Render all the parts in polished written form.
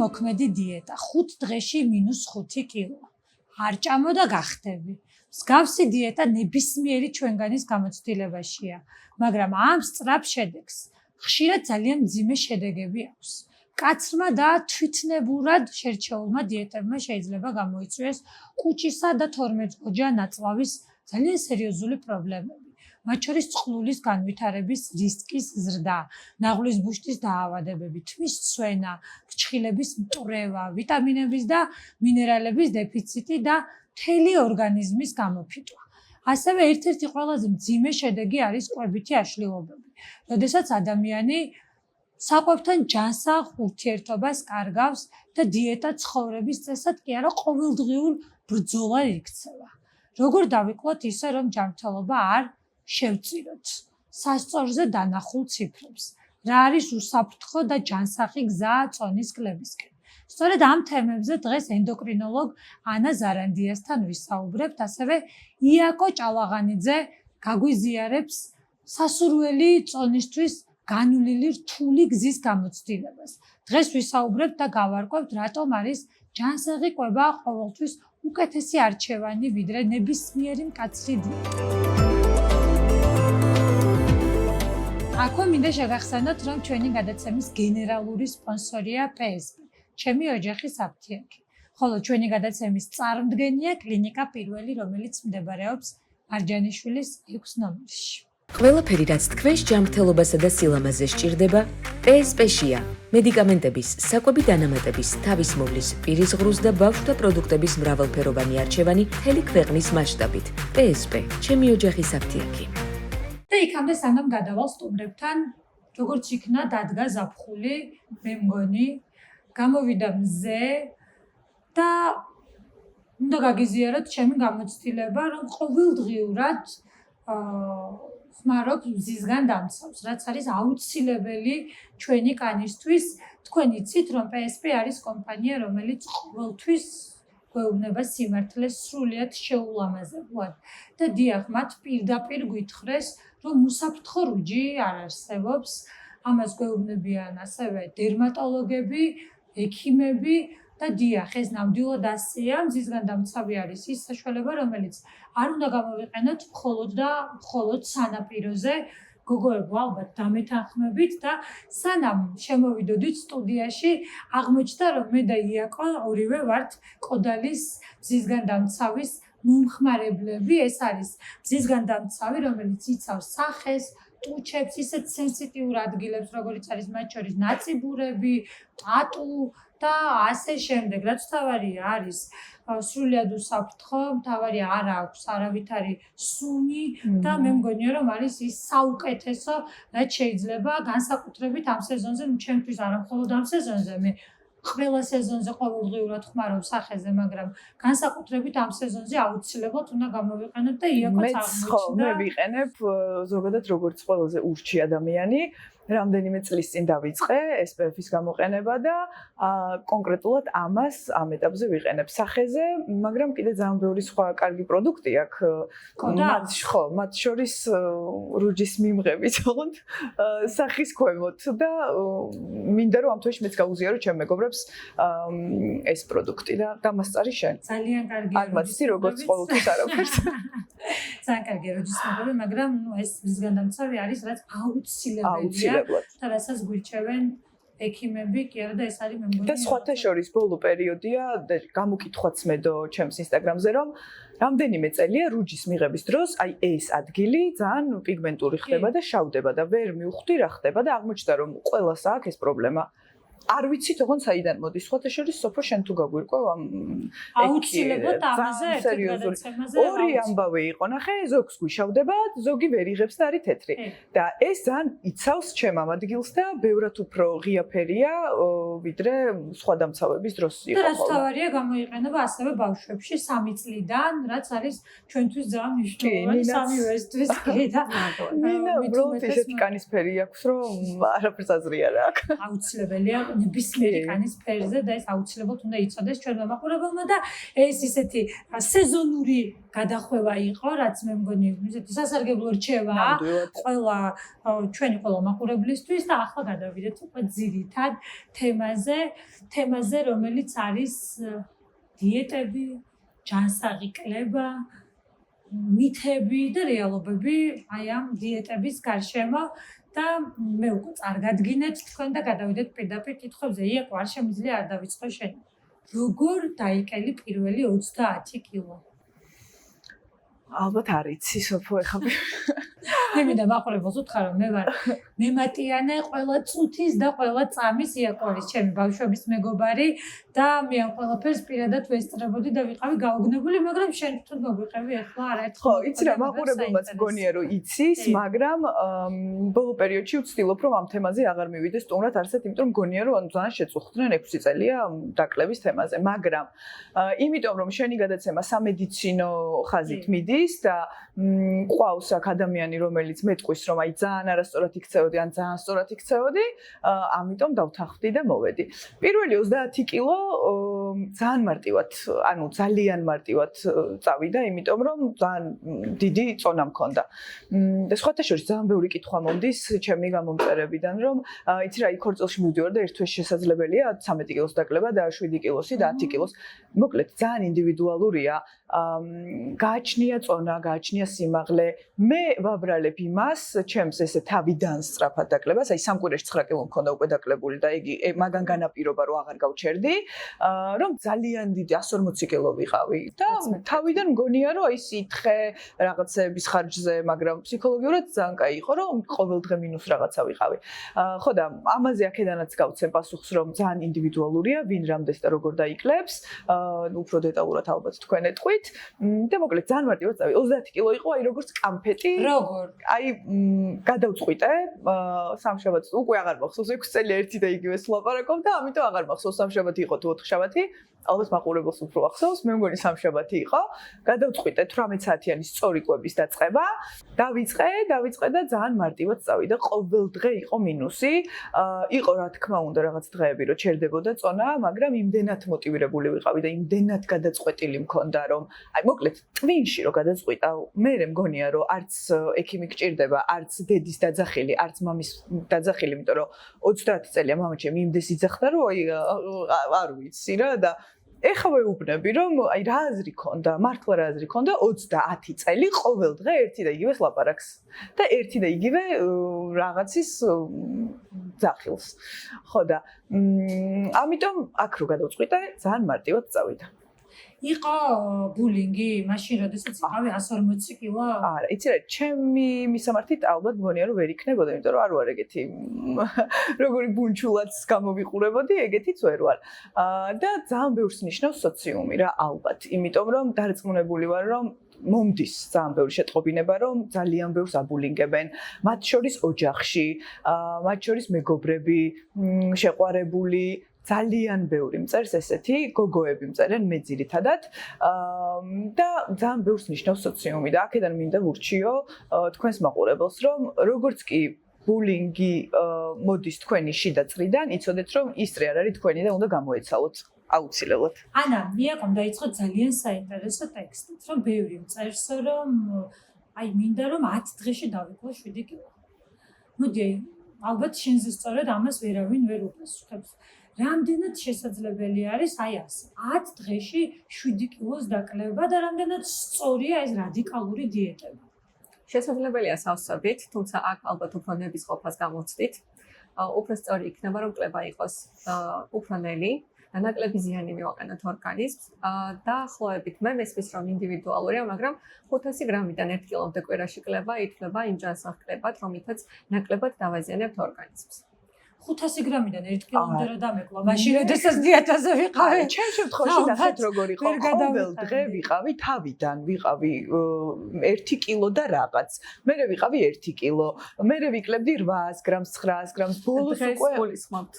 მოქმედი დიეტა 5 დღეში -5 კილო. არ ჭამო და გახდები. მსგავსი დიეტა ნებისმიერი ჩვენგანის გამოცდილებაშია, მაგრამ ამ სწრაფ შედეგს ხშირად ძალიან მძიმე შედეგები აქვს. კაცრმა და თვითნებურად შერჩეულმა დიეტებმა შეიძლება გამოიწვიოს კუჭისა და 12-წლოვანი ნაწლავის ძალიან სერიოზული პრობლემები. მათ შორის წყლულის განვითარების რისკის ზრდა, ნაღლის ბუშტის დაავადებები, თმის ცვენა, ფრჩხილების მტვრევა, ვიტამინების და მინერალების დეფიციტი და მთელი ორგანიზმის გამოფიტვა. ასევე ერთ-ერთი ყველაზე მძიმე შედეგი არის კვებითი აშლილობები, როდესაც ადამიანი საკვებთან ჯანსაღ ურთიერთობას კარგავს და დიეტა ცხოვრების წესად კი არა ყოველდღიურ ბრძოლა იქცევა. როგორ დავიკლოთ ისე, რომ ჯანმრთელობა არ შევწიროთ სასწორზე დანახულ ციფრებს. რა არის უსაფრთხო და ჯანსაღი გზა წონის კლებისკენ. სწორედ ამ თემებზე დღეს ენდოკრინოლოგ ანა ზარანდიასთან ვისაუბრებთ, ასევე იაკო ჭალაღანიძე გაგვიზიარებს სასურველი წონისთვის განვლილი რთული გზის გამოცდილებას. დღეს ვისაუბრებთ და გავარკვევთ, რატომ არის ჯანსაღი კვება ყოველთვის უკეთესი არჩევანი, ვიდრე ნებისმიერი მკაცრი დიეტა. აქვე მინდა შეგახსენოთ, რომ ჩვენი გადაცემის გენერალური სპონსორია PSP, ჩემი ოჯახის აფთიაქი. ხოლო ჩვენი გადაცემის წარმდგენია კლინიკა პირველი, რომელიც მდებარეობს მარჯანიშვილის 6 ნომერში. ყველაფერი, რაც თქვენს ჯანმრთელობასა და სილამაზე სჭირდება, PSP-შია. მედიკამენტების, საკვები დანამატების, თავისმოვლის, პირისღრუს და ბავშვთა პროდუქტების მრავალფეროვანი არჩევანი მთელი ქვეყნის მასშტაბით. PSP, ჩემი ოჯახის აფთიაქი. და იქამდე სანამ გადავალ სტუმრებთან, როგორც იქნა დადგა ზაფხული, მე მგონი, გამოვიდა მზე და უნდა გაგიზიაროთ ჩემი გამოცდილება, რომ ყოველდღიურად ხმარობ მზისგან დამცავს, რაც არის აუცილებელი ჩვენი კანისთვის. თქვენ იცით, რომ PSP არის კომპანია, რომელიც ყოველთვის გვეუბნება სიმართლეს სრულიად შეულამაზებლად და დიახ, მათ პირდაპირ გვითხრეს, რომ უსაფრთხო რუჯი არ არსებობს. ამას გვეუბნებიან ასევე დერმატოლოგები, ექიმები და დიახ, ეს ნამდვილად ასეა. მზისგან დამცავი არის ის საშუალება, რომელიც არ უნდა გამოვიყენოთ მხოლოდ და მხოლოდ სანაპიროზე. გოგოებო, ალბათ დამეთანხმებით და სანამ შემოვიდოდით სტუდიაში, აღმოჩნდა, რომ მე და იაკო ორივე ვართ კოდალის მზისგან დამცავის მომხმარებლები. ეს არის მზისგან დამცავი, რომელიც იცავს სახეს, ტუჩებს, ისეთ სენსიტიურ ადგილებს, როგორც არის მათ შორის ნაწიბურები, ტატუ და ასე შემდეგ. რაც თავარია არის სრულიად უსაფრთხო, თავარია არ აქვს არავითარი სუნი და მე მგონია, რომ არის ის საუკეთესო, რაც შეიძლება განსაკუთრებით ამ სეზონზე, ჩემთვის არა მხოლოდ ამ სეზონზე, მე ყველა სეზონზე ყოველდღიურად ხმარობ სახეზე, მაგრამ განსაკუთრებით ამ სეზონზე აუცილებლად უნდა გამოვიყენოთ და იაკოც აღმოჩნდა. მე ვიყენებ ზოგადად როგორც ყველაზე ურჩი ადამიანი. რამდენიმე წლის წინ დავიწყე SPF-ის გამოყენება და კონკრეტულად ამას ამ ეტაპზე ვიყენებ სახეზე, მაგრამ კიდე ძალიან ბევრი სხვა კარგი პროდუქტი აქვს. მათ შორის რუჯის მიმღებით, თქო, სახის ქვემოთ და მინდა რომ ამ თვეში მეც გავუზიარო ჩემ მეგობრებს ეს პროდუქტი და დამასწარი შენ. ძალიან კარგი. ალბათ ისი როგორც ყოველთვის არაფერს. ძალიან კარგი რუჯის მიღები, მაგრამ ეს მზისგან დამცავი არის, რაც აუცილებელია. და რასაც გვირჩევენ ექიმები, კი არა და ეს არის მე მგონი. და სხვათა შორის ბოლო პერიოდია და გამოკითხვაც მედო ჩემს ინსტაგრამზე, რომ რამდენიმე წელია რუჯის მიღების დროს, აი ეს ადგილი ძალიან პიგმენტური ხდება და შავდება და ვერ მივხვდი რა ხდება და აღმოჩნდა რომ ყველას აქვს ეს პრობლემა. არ ვიცი თქო საიდან მოდის. სხვათა შორის სოფო შენ თუ გაგვირკვევ ამ აუცილებლად ამაზე ერთ გადაცემაზე ორი ამბავი იყო. ნახე, ზოგს გვიშავდება, ზოგი ვერ იღებს და არის თეთრი. და ეს ძალიან იცავს ჩემ ამ ადგილს და ბევრად უფრო ღიაფერია, ვიდრე სხვა დამცავების დროს იყო. და რაც თავარია გამოიყენება ასევე ბავშვებში 3 წლიდან, რაც არის ჩვენთვის ძალიან მნიშვნელოვანი 3 ვესთვის კი და მინდა უბრალოდ ესეთი კანისფერი აქვს, რომ არაფერს აზრი არ აქვს. აუცილებელია ნებისმიერი კანის ფერზე და ეს აუცილებლად უნდა იცოდეს ჩვენმა მაყურებელმა და ეს ისეთი სეზონური გადახვევა იყო, რაც მე მგონი ისეთი სასარგებლო რჩევაა ყველა ჩვენი ყველა მაყურებლისთვის და ახლა გადავიდეთ უკვე ძირითად თემაზე, რომელიც არის დიეტები, ჯანსაღი კლება, მითები და რეალობები აი ამ დიეტების გარშემო და მე უკვე წარგადგინეთ თქვენ და გადავიდეთ პირდაპირ კითხვებზე. იაკო, არ შემიძლია არ დავიწყო შენ. როგორ დაიკელი პირველი 30 კილო? ალბათ არ იცი სოფო ეხლა. მე მინდა მაყურებელს უთხრა რომ მე ვარ მემატიანე ყველა წუთის და ყველა წამის იაკო არის ჩემი ბავშვების მეგობარი და მე ამ ყველაფერს პირადად ვესწრებოდი და ვიყავი გაოგნებული, მაგრამ შენ თვითონ მოგვიყევი ახლა არაერთხელ. ხო, იცი რა, მაყურებელმაც მგონია რომ იცის, მაგრამ ბოლო პერიოდში ვცდილობ რომ ამ თემაზე აღარ მივიდეს სტუმრად არსად, იმიტომ რომ მგონია რომ ძალიან შეწუხდნენ 6 წელია დაკლების თემაზე, მაგრამ იმიტომ რომ შენი გადაცემა სამედიცინო ხაზით მიდის და ყავს აქ ადამიანი რომელიც მეტყვის რომ აი ძალიან არასწორად იქცეოდი ან ძალიან სწორად იქცეოდი, ამიტომ დავთანხმდი და მოვედი. პირველი 30 კილო ძალიან მარტივად, ანუ ძალიან მარტივად წავიდა, იმიტომ რომ ძალიან დიდი წონა მქონდა. და სხვათა შორის ძალიან ბევრი კითხვა მომდის ჩემი გამომწერებიდან, რომ იცი რა, იქ 2 წელში მივდივარ და ერთ თვეში შესაძლებელია 13 კილოს დაკლება და 7 კილოსი და 10 კილოს. მოკლედ, ძალიან ინდივიდუალურია. გააჩნია წონა, გააჩნია სიმაღლე. მე ვაბრალებ იმას, ჩემს ესე თავიდან სწრაფად დაკლებას, აი 3 კვირაში 9 კილო მქონდა უკვე დაკლებული და იგი მაგან განაპირობა რომ აღარ გავჩერდი, რომ ძალიან დიდი 140 კილო ვიყავი და თავიდან მგონია რომ აი სითხე რაღაცების ხარჯზე, მაგრამ ფსიქოლოგიურად ძალიან კაი იყო, რომ ყოველ დღე მინუს რაღაცა ვიყავი. ხო და ამაზე აქედანაც გავცემ პასუხს, რომ ძალიან ინდივიდუალურია, ვინ რამდენს და როგორ დაიკლებს, უფრო დეტალურად ალბათ თქვენ ეთყვით და მოკლედ ძალიან მარტივად წავი. 30 კილო იყო, აი როგორც კამფეტი. როგორ? აი გადავწყვიტე სამშაბათს, უკვე აღარ მახსოვს 6 წელი ერთი და იგივე ლაპარაკობ და ამიტომ აღარ მახსოვს სამშაბათი იყო თუ 4 შაბათი. ალბათ მაყურებელს უფრო ახსოვს, მე მგონი სამშაბათი იყო. გადავწყვიტე 18 საათიანი სწორი კვების დაწყება. დავიწყე და ძალიან მარტივად წავიდა. ყოველ დღე იყო მინუსი. იყო რა თქმა უნდა რაღაც დღეები რომ ჩერდებოდა წონა, მაგრამ იმდენად მოტივირებული ვიყავი და იმდენად გადაწყვეტილი მქონდა რომ აი მოკლედ ტვინში რომ გადაწყვიტა, მე მგონია რომ არც ექიმი გჭირდება, არც დედის დაძახილი, არც მამის დაძახილი, იმიტომ რომ 30 წელია მამაჩემი იმდეს იძახდა რომ აი არ ვიცი რა და ეხლა ვეუბნები რომ აი რა აზრი ქონდა, მართლა რა აზრი ქონდა 30 წელი ყოველ დღე ერთი და იგივე ლაპარაკს და ერთი და იგივე რაღაცის ძახილს. ხო და ამიტომ აქ რო გადავწყვიტე, ძალიან მარტივად წავიდა. იყო ბულინგი მაშინ, როდესაც იყავი 140 კილო? არა, იცი რა, ჩემი მისამართით ალბათ მგონია რომ ვერ იქნებოდა, იმიტომ რომ არ ვარ ეგეთი როგორი ბუნჩულაც გამოვიყურებოდი, ეგეთიც ვერ ვარ. და ძალიან ბევრს ნიშნავს სოციუმი რა, ალბათ, იმიტომ რომ დარწმუნებული ვარ რომ მომდის ძალიან ბევრი შეტყობინება, რომ ძალიან ბევრს აბულინგებენ, მათ შორის ოჯახში, მათ შორის მეგობრები, შეყვარებული ძალიან ბევრი მწერს ესეთი გოგოები მწერენ მე ძირითადად და ძალიან ბევრს ნიშნავს სოციუმი და აქედან მინდა ვურჩიო თქვენს მაყურებელს რომ როგორც კი ბულინგი მოდის თქვენი შიდა წრიდან, იცოდეთ რომ ის წრი არ არის თქვენი და უნდა გამოეცალოთ აუცილებლად. ანა, მიაკომ დაიწყო ძალიან საინტერესო ტექსტით, რომ ბევრი მწერს რომ აი მინდა რომ 10 დღეში დავიკლო 7 კილო. მოდი, ალბათ შენზე სწორედ ამას ვერავინ ვერ უპასუხებს. რამდენად შესაძლებელი არის აი ასე 10 დღეში 7 კილოს დაკლება და რამდენად სწორია ეს რადიკალური დიეტება? შესაძლებელია სავსებით, თუმცა აქ ალბათ უფრო ნებისყოფას გამოვცდით. უფრო სწორი იქნება რომ კლება იყოს უფრო ნელი და ნაკლები ზიანი მივაყენოთ ორგანიზმს და ახლოებით მე მესმის რომ ინდივიდუალურია, მაგრამ 500 გრამიდან 1 კილომდე კვირაში კლება ითვლება იმ ჯანსაღ კლებად, რომლითაც ნაკლებად დავაზიანებთ ორგანიზმს. 500 გრამიდან 1 კილომდე რა დამეკლო, მაშინ როდესაც დიეტაზე ვიყავი. ჩემ შემთხვევაში ნახეთ როგორ იყო, ყოველ დღე ვიყავი თავიდან, ვიყავი 1 კილო და რაღაც. მერე ვიყავი 1 კილო, მერე ვიკლებდი 800 გრამს, 900 გრამს, ბოლოს უკვე გულისხმობთ.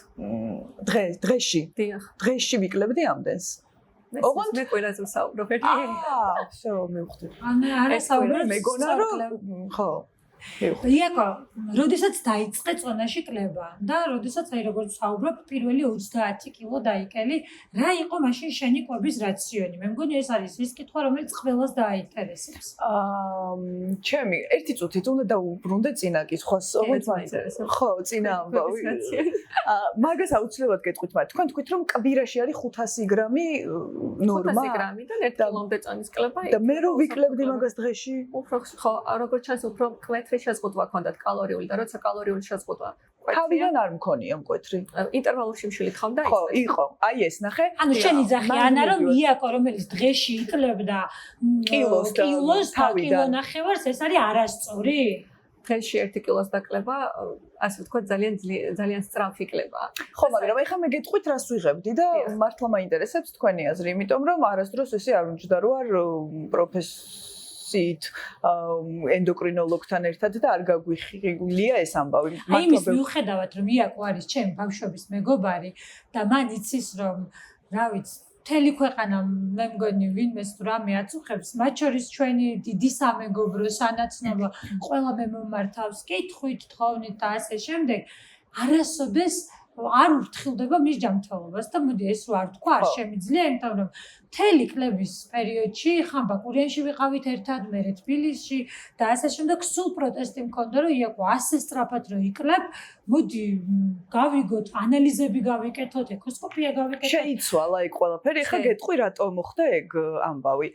დღეში. დიახ. დღეში ვიკლებდი ამდენს. ოღონდ მე კვირაზე ვსაუბრობ ერთი. всё, მივხვდი. არა საუბრობ მეგონა რომ ხო იაკო, როდესაც დაიწყე წონაში კლება და როდესაც აი როგორც საუბრობ, პირველი 30 კილო დაიკელი, რა იყო მაშინ შენი კვების რაციონი? მე მგონი ეს არის ის კითხვა, რომელიც ყველას დააინტერესებს. ჩემი ერთი წუთით უნდა დაუბრუნდე წინა კითხვას, როგორც მაინტერესებს. ხო, წინა ამბავი. მაგას აუცილებლად გეტყვით, მაგრამ თქვენ თქვით, რომ კვირაში არის 500 გრამი ნორმა. 500 გრამი და 1 კილომდე წონის კლება. და მე რო ვიკლებდი მაგას დღეში? უფრო ხო, როგორც ჩანს, უფრო მკვეთრი შეზღუდვა ჰქონდათ კალორიული და როცა კალორიული შეზღუდვა თავიდან არ მქონია მკვეთრი. ინტერვალში მშილით ხომ და ხო, იყო. აი ეს ნახე. ანუ შენი ძახი ანა რომ იაკო რომელიც დღეში იკლებდა კილოს და კილო ნახევარს ეს არის არასწორი? დღეში 1 კილოს დაკლება, ასე ვთქვათ, ძალიან სწრაფი კლება. ხო, მაგრამ ეხლა მე გეტყვით რას ვიღებდი და მართლა მაინტერესებს თქვენი აზრი, იმიტომ რომ არასდროს ესე არ უნდა რო არ პროფესიით ენდოკრინოლოგთან ერთად და არ გაგვიხილია ეს ამბავი. აი იმის მიუხედავად რომ იაკო არის ჩემი ბავშვობის მეგობარი და მან იცის რომ რა ვიცი მთელი ქვეყანა მე მგონი ვინმეს რამე აწუხებს, მათ შორის ჩვენი დიდი სამეგობრო სანაცნობო ყველა მე მომართავს კითხვით, თხოვნით და ასე შემდეგ. არასოდეს არ ურთხილდება მის ჯანმრთელობას და მოდი ეს რო არ თქვა, არ შემიძლია, იმიტომ რომ მთელი კლების პერიოდში ხან ბაკურიანში ვიყავით ერთად, მერე თბილისში და ასე შემდეგ სულ პროტესტი მქონდა, რომ იაკო ასე სწრაფად რო იკლებ, მოდი გავიგოთ, ანალიზები გავიკეთოთ, ეკოსკოპია გავიკეთოთ. შეიცვალა იქ ყველაფერი. ეხლა გეტყვი რატო მოხდა ეგ ამბავი.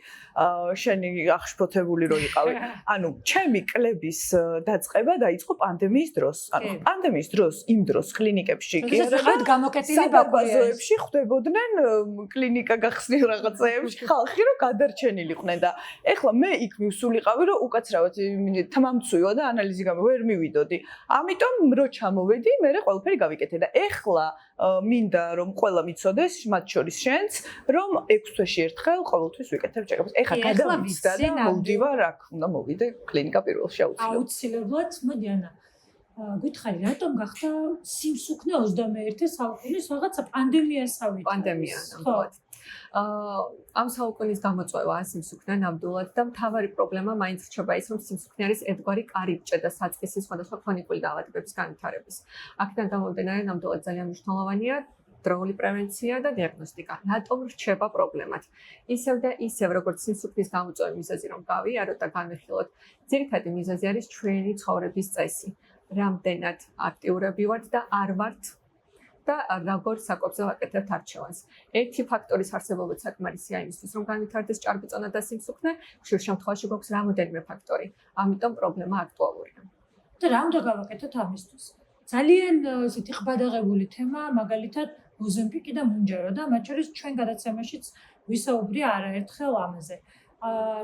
შენი აღშფოთებული რო იყავი. ანუ ჩემი კლების დაწყება დაიწყო პანდემიის დროს. ანუ პანდემიის დროს, იმ დროს კლინიკებში კი არა გამოკეტილი ბაკურიანში ხვდებოდნენ კლინიკა გახსნილ რაღაცეებში ხალხი რომ გადარჩენილიყვნენ და ეხლა მე იქ მივსულიყავი რომ უკაცრავად თმამცუიო და ანალიზი ვერ მივიდოდი. ამიტომ რო ჩამოვედი, მე ყველაფერი გავიკეთე და ეხლა მინდა რომ ყველა მიცოდეს, მათ შორის შენც, რომ 6 თვეში ერთხელ ყოველთვის ვიკეთებ ჩეკაპს. ეხლა გადავიცდა და მოვდივარ, აქ უნდა მოვიდე კლინიკა პირველში აუცილებლად. აუცილებლად, მოდი ანა. გითხარი, რატომ გახდა სიმსუქნე 21 საუკუნის რაღაცა პანდემიასავით? პანდემია ნამდვილად. ამ საუკუნის გამოწვევა სიმსუქნე ნამდვილად და მთავარი პრობლემა მაინც რჩება ის, რომ სიმსუქნე არის ერთგვარი კარიბჭე და საწყისი სხვადასხვა ქრონიკული დაავადებების განვითარების. აქედან გამომდინარე ნამდვილად ძალიან მნიშვნელოვანია დროული პრევენცია და დიაგნოსტიკა. რატომ რჩება პრობლემად? ისევ და ისევ, როგორც სიმსუქნის გამოწვევის მიზეზი რომ გავიაროთ და განვიხილოთ, ძირითადი მიზეზი არის ჩვენი ცხოვრების წესი. რამდენად აქტიურები ვართ და არ ვართ და როგორ საკვებზე ვაკეთებთ არჩევანს. ერთი ფაქტორის არსებობაც საკმარისია იმისთვის, რომ განვითარდეს ჭარბწონა და სიმსუქნე, ხშირ შემთხვევაში გვაქვს რამოდენიმე ფაქტორი. ამიტომ პრობლემა აქტუალურია. და რა უნდა გავაკეთოთ ამისთვის? ძალიან ესეთი ყბადაღებული თემა, მაგალითად, ოზემპიკი და მუნჯარო და მათ შორის ჩვენ გადაცემაშიც ვისაუბრია არაერთხელ ამაზე.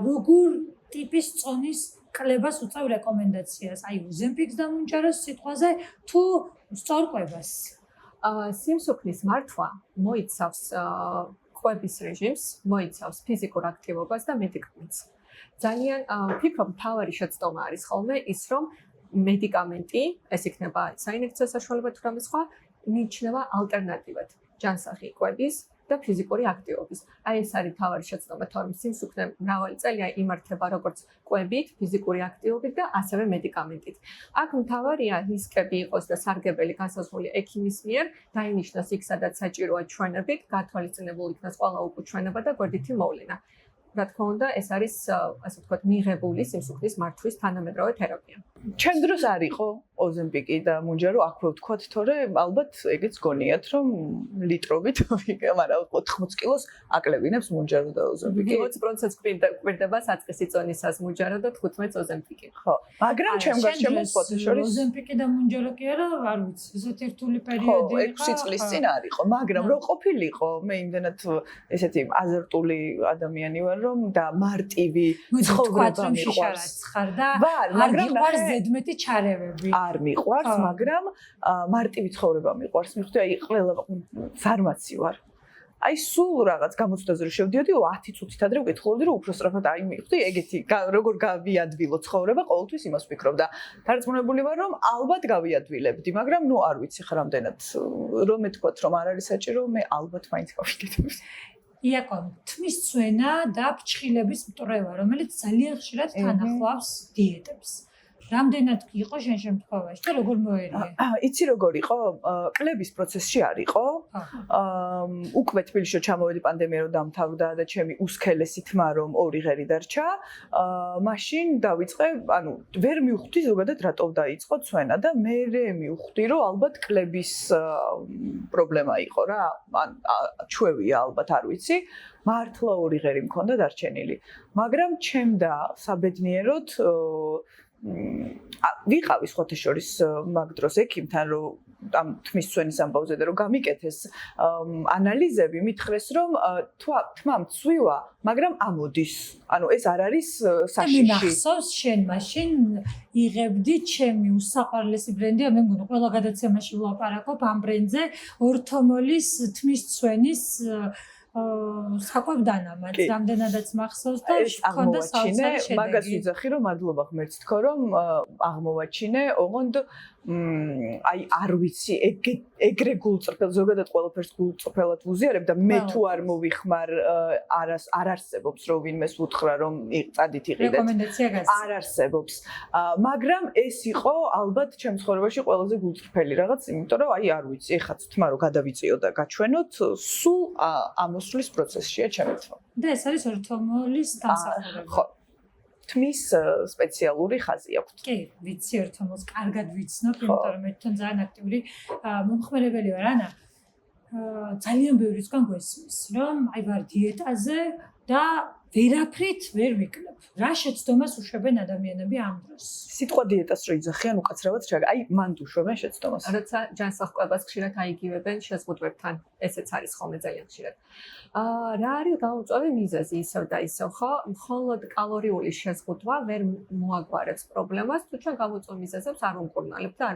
როგორ ტიპის წონის კლებას უწევ რეკომენდაციას, აი ოზემპიქს და მუნჯაროს სიტყვაზე თუ სწორყვებას? სიმსუქნის მართვა მოიცავს კვების რეჟიმს, მოიცავს ფიზიკურ აქტივობას და მედიკამენტს. ძალიან ვფიქრობ, მთავარი შეცდომა არის ხოლმე ის, რომ მედიკამენტი, ეს იქნება საინექციო საშუალება თუ რამე სხვა, მიიჩნევა ალტერნატივად ჯანსაღი კვების და ფიზიკური აქტივობის. აი ეს არის მთავარი შეცდომა, თორემ სიმსუქნე მრავალი წელია იმართება როგორც კვებით, ფიზიკური აქტივობით და ასევე მედიკამენტით. აქ მთავარია რისკები იყოს და სარგებელი განსაზღვრული ექიმის მიერ, დაინიშნოს იქ, სადაც საჭიროა ჩვენებით, გათვალისწინებულ იქნას ყველა უკუჩვენება და გვერდითი მოვლენა. რა თქმა უნდა, ეს არის, ასე ვთქვათ, მიღებული სიმსუქნის მართვის თანამედროვე თერაპია. ჩემ დროს არ იყო ოზემპიკი და მუნჯარო, აქვე ვთქვათ, თორემ ალბათ ეგეც გონიათ, რომ ლიტრობით, მაგრამ 80 კილოს აკლებინებს მუნჯარო და ოზემპიკი. 20%-ს გვერდება საწყისი წონისას მუნჯარო და 15-ს ოზემპიკი. ხო, მაგრამ ჩემგან შემოწყვეტ შორის ოზემპიკი და მუნჯარო კი არა, არ ვიცი, ესეთი რთული ხო, პერიოდი 6 წლის წინ არ იყო, მაგრამ რო ყოფილიყო, მე იმდენად ესეთი აზერტული ადამიანი ვარ, რომ და მარტივი ცხოვრება მიყვარს. ხარ და არ მიყვარს ზედმეტი ჩარევები. არ მიყვარს, მაგრამ მარტივი ცხოვრება მიყვარს. მიხვდი, აი ყველა ფარმაცი ვარ. აი სულ რაღაც გამოცდაზე რომ შევდიოდი, 10 წუთით ადრე ვკითხულობდი, რომ უფრო სწრაფად აი მიხვდი, ეგეთი როგორ გავიადვილო ცხოვრება, ყოველთვის იმას ვფიქრობ და დარწმუნებული ვარ, რომ ალბათ გავიადვილებდი, მაგრამ ნუ არ ვიცი ხა რამდენად რომ მეთქვათ, რომ არ არის საჭირო, მე ალბათ მაინც გავიკეთებ. იაკო, თმის ცვენა და ფრჩხილების მტრევა, რომელიც ძალიან ხშირად თანახლავს დიეტებს. რამდენად იყო შენ შემთხვევაში და როგორ მოერია? იცი როგორ იყო? კლების პროცესში არ იყო. უკვე თბილისში ჩამოვედი პანდემია რომ დამთავრდა და ჩემი უსქელესი თმა რომ 2 ღერი დარჩა. მაშინ დავიწყე, ვერ მივხვდი ზოგადად რატო დაიწყო ცვენა და მე მივხვდი რომ ალბათ კლების პრობლემა იყო რა. ჩვევია ალბათ არ ვიცი. მართლა 2 ღერი მქონდა დარჩენილი. მაგრამ ჩემდა საბედნიეროდ ვიყავი სხვათა შორის მაგ დროს ექიმთან რომ ამ თმის ცვენის ამბავზე და რომ გამიკეთეს ანალიზები მითხრეს რომ თმა მცვივა მაგრამ ამოდის ეს არ არის საშიში მახსოვს შენ მაშინ იღებდი ჩემი უსაყვარლესი ბრენდი მე მგონი ყველა გადაცემაში ვლაპარაკობ ამ ბრენდზე ორთომოლის თმის ცვენის საკვებდანამაც რამდენადაც მახსოვს და ჰქონდა საოცარი შედეგი. მაგას ვიძახი რომ მადლობა ღმერთს თქო რომ აღმოვაჩინე, ოღონდ არ ვიცი ეგრე გულწრფელ ზოგადად ყველაფერს გულწრფელად ვუზიარებ და მე თუ არ მოვიხმარ არ არსებობს რომ ვინმეს უთხრა რომ წადით იყიდეთ. რეკომენდაცია გასცე. არ არსებობს. მაგრამ ეს იყო ალბათ ჩემ ცხოვრებაში ყველაზე გულწრფელი რაღაც, იმიტომ რომ არ ვიცი, ეხაც თმა რომ გადავიწიო და გაჩვენოთ, სულ ამოსვლის პროცესშია ჩემი თმა. და ეს არის ორთომოლის დამსახურება. ხო. თმის სპეციალური ხაზი აქვს. კი, ვიცი ორთომოლს კარგად ვიცნობ, იმიტომ რომ მე თვითონ ძალიან აქტიური მომხმარებელი ვარ, ანა. ძალიან ბევრი ზგან გვესმის, რომ ვარ დიეტაზე და ვერაფრით ვერ ვიკლებ. რა შეცდომას უშვებენ ადამიანები ამ დროს? სიტყვა დიეტას რო იძახიან უკაცრავად მანდ უშვებენ შეცდომას. როცა ჯანსაღკვებას ხშირად აიგივებენ შეზღუდვებთან, ესეც არის ხოლმე ძალიან ხშირად. რა არის გაუწვევი მიზეზი ისევ და ისევ, ხო? მხოლოდ კალორიული შეზღუდვა ვერ მოაგვარებს პრობლემას, თუ ჩვენ გამოწვევ მიზეზებს არ ვუმკურნალებთ და არ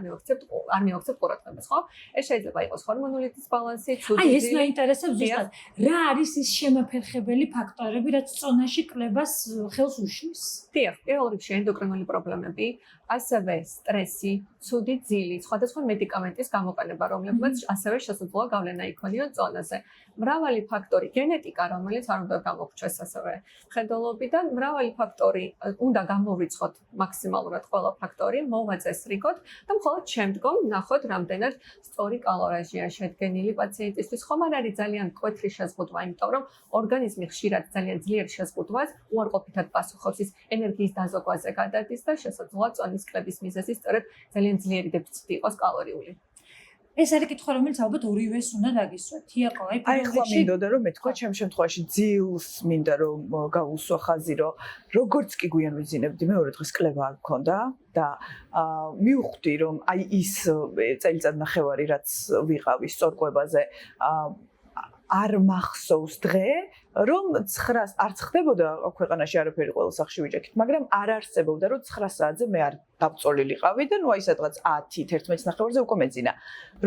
მივაქცევთ ყურადღებას, ხო? ეს შეიძლება იყოს ჰორმონული დისბალანსი, ცუდი ეს მაინტერესებს ზუსტად. რა არის ის შემაფერხებელი ფაქტორები, რაც წონაში კლებას ხელს უშლის? დიახ, პირველ რიგში ენდოკრინული პრობლემები, ასევე სტრესი, ცუდი ძილი, სხვადასხვა მედიკამენტის გამოყენება, რომლებიც ასევე შესაძლოა გავლენა იქონიონ წონაზე. მრავალი ფაქტორი, გენეტიკა, რომელიც არ უნდა გამოგვჩეს ასევე მხედველობიდან, მრავალი ფაქტორი უნდა გამოვრიცხოთ მაქსიმალურად ყველა ფაქტორი, მოვაწესრიგოთ და მხოლოდ შემდგომ ნახოთ, რამდენად სწორი კალორიაჟია შედგენილი პაციენტისთვის. ხომ არ არის ძალიან მკვეთრი შეზღუდვა, იმიტომ რომ ორგანიზმი ხშირად ძალიან ძლიერ შეზღუდვას უარყოფითად პასუხობს ის ენერგიის დაზოგვაზე გადადის და შესაძლოა წონის კლების მიზეზი სწორედ ძალიან ძლიერი დეფიციტი იყოს კალორიული. ეს არის კითხვა, რომელიც ალბათ ორივეს უნდა დაგისვათ. იაკო, აი ახლა მინდოდა რომ მეთქვა ჩემ შემთხვევაში ძილს მინდა რომ გავუსვა ხაზი რომ როგორც კი გვიან ვიზინებდი მეორე დღეს კლება არ მქონდა და მივხვდი რომ აი ის წელიწად ნახევარი რაც ვიყავი სწორკვებაზე არ მახსოვს დღე რომ 900 არც ხდებოდა ქვეყანაში არაფერი ყველა სახში ვიჭექით, მაგრამ არ არსებობდა რომ 9 საათზე მე არ დაბწოლილიყავი და ნუ აი სადღაც 10-11 ნახევარზე უკვე მეძინა.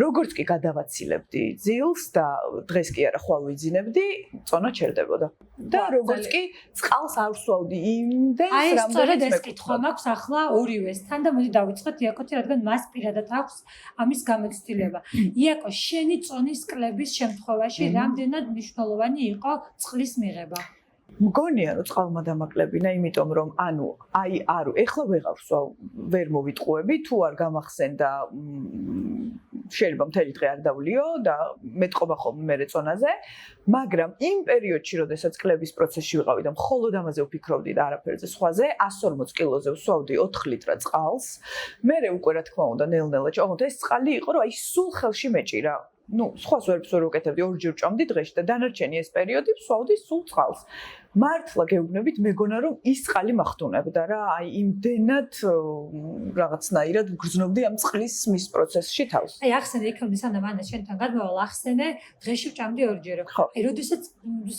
როგორც კი გადავაცილებდი ძილს და დღეს კი არა ხვალ ვიძინებდი, წონა ჩერდებოდა. და როგორც კი წყალს არ ვსვავდი იმდენს რამოდენიც სწორედ ეს კითხვა მაქვს ახლა ორივესთან და მოდი დავიწყოთ იაკოთი, რადგან მას პირადად აქვს ამის გამოცდილება. იაკო, შენი წონის კლების შემთხვევაში რამდენად მნიშვნელოვანი იყო წყლის მიღება? მგონია რომ წყალმა დამაკლებინა, იმიტომ რომ ეხლა ვეღარ ვსვავ, ვერ მოვიტყუები, თუ არ გამახსენდა შეიძლება მთელი დღე არ დავლიო და მეტყობა ხოლმე მერე წონაზე, მაგრამ იმ პერიოდში, როდესაც კლების პროცესში ვიყავი და მხოლოდ ამაზე ვფიქრობდი და არაფერზე სხვაზე, 140 კილოზე ვსვავდი 4 ლიტრად წყალს, მერე უკვე რა თქმა უნდა ნელ-ნელა, ოღონდ ეს წყალი იყო, რომ სულ ხელში მეჭირა. სხვას ვერაფერს ვერ ვუკეთებდი, ორჯერ ვჭამდი დღეში და დანარჩენი ეს პერიოდი ვსვავდი სულ წყალს. მართლა გეუბნებით, მეგონა რომ ის წყალი მახტუნებდა რა, იმდენად რაღაცნაირად ვგრძნობდი ამ წყლის მის პროცესში თავს. ახსენე იქამდე სანამ ანა შენთან გადმოვალ, ახსენე დღეში ვჭამდი ორჯერ. როდესაც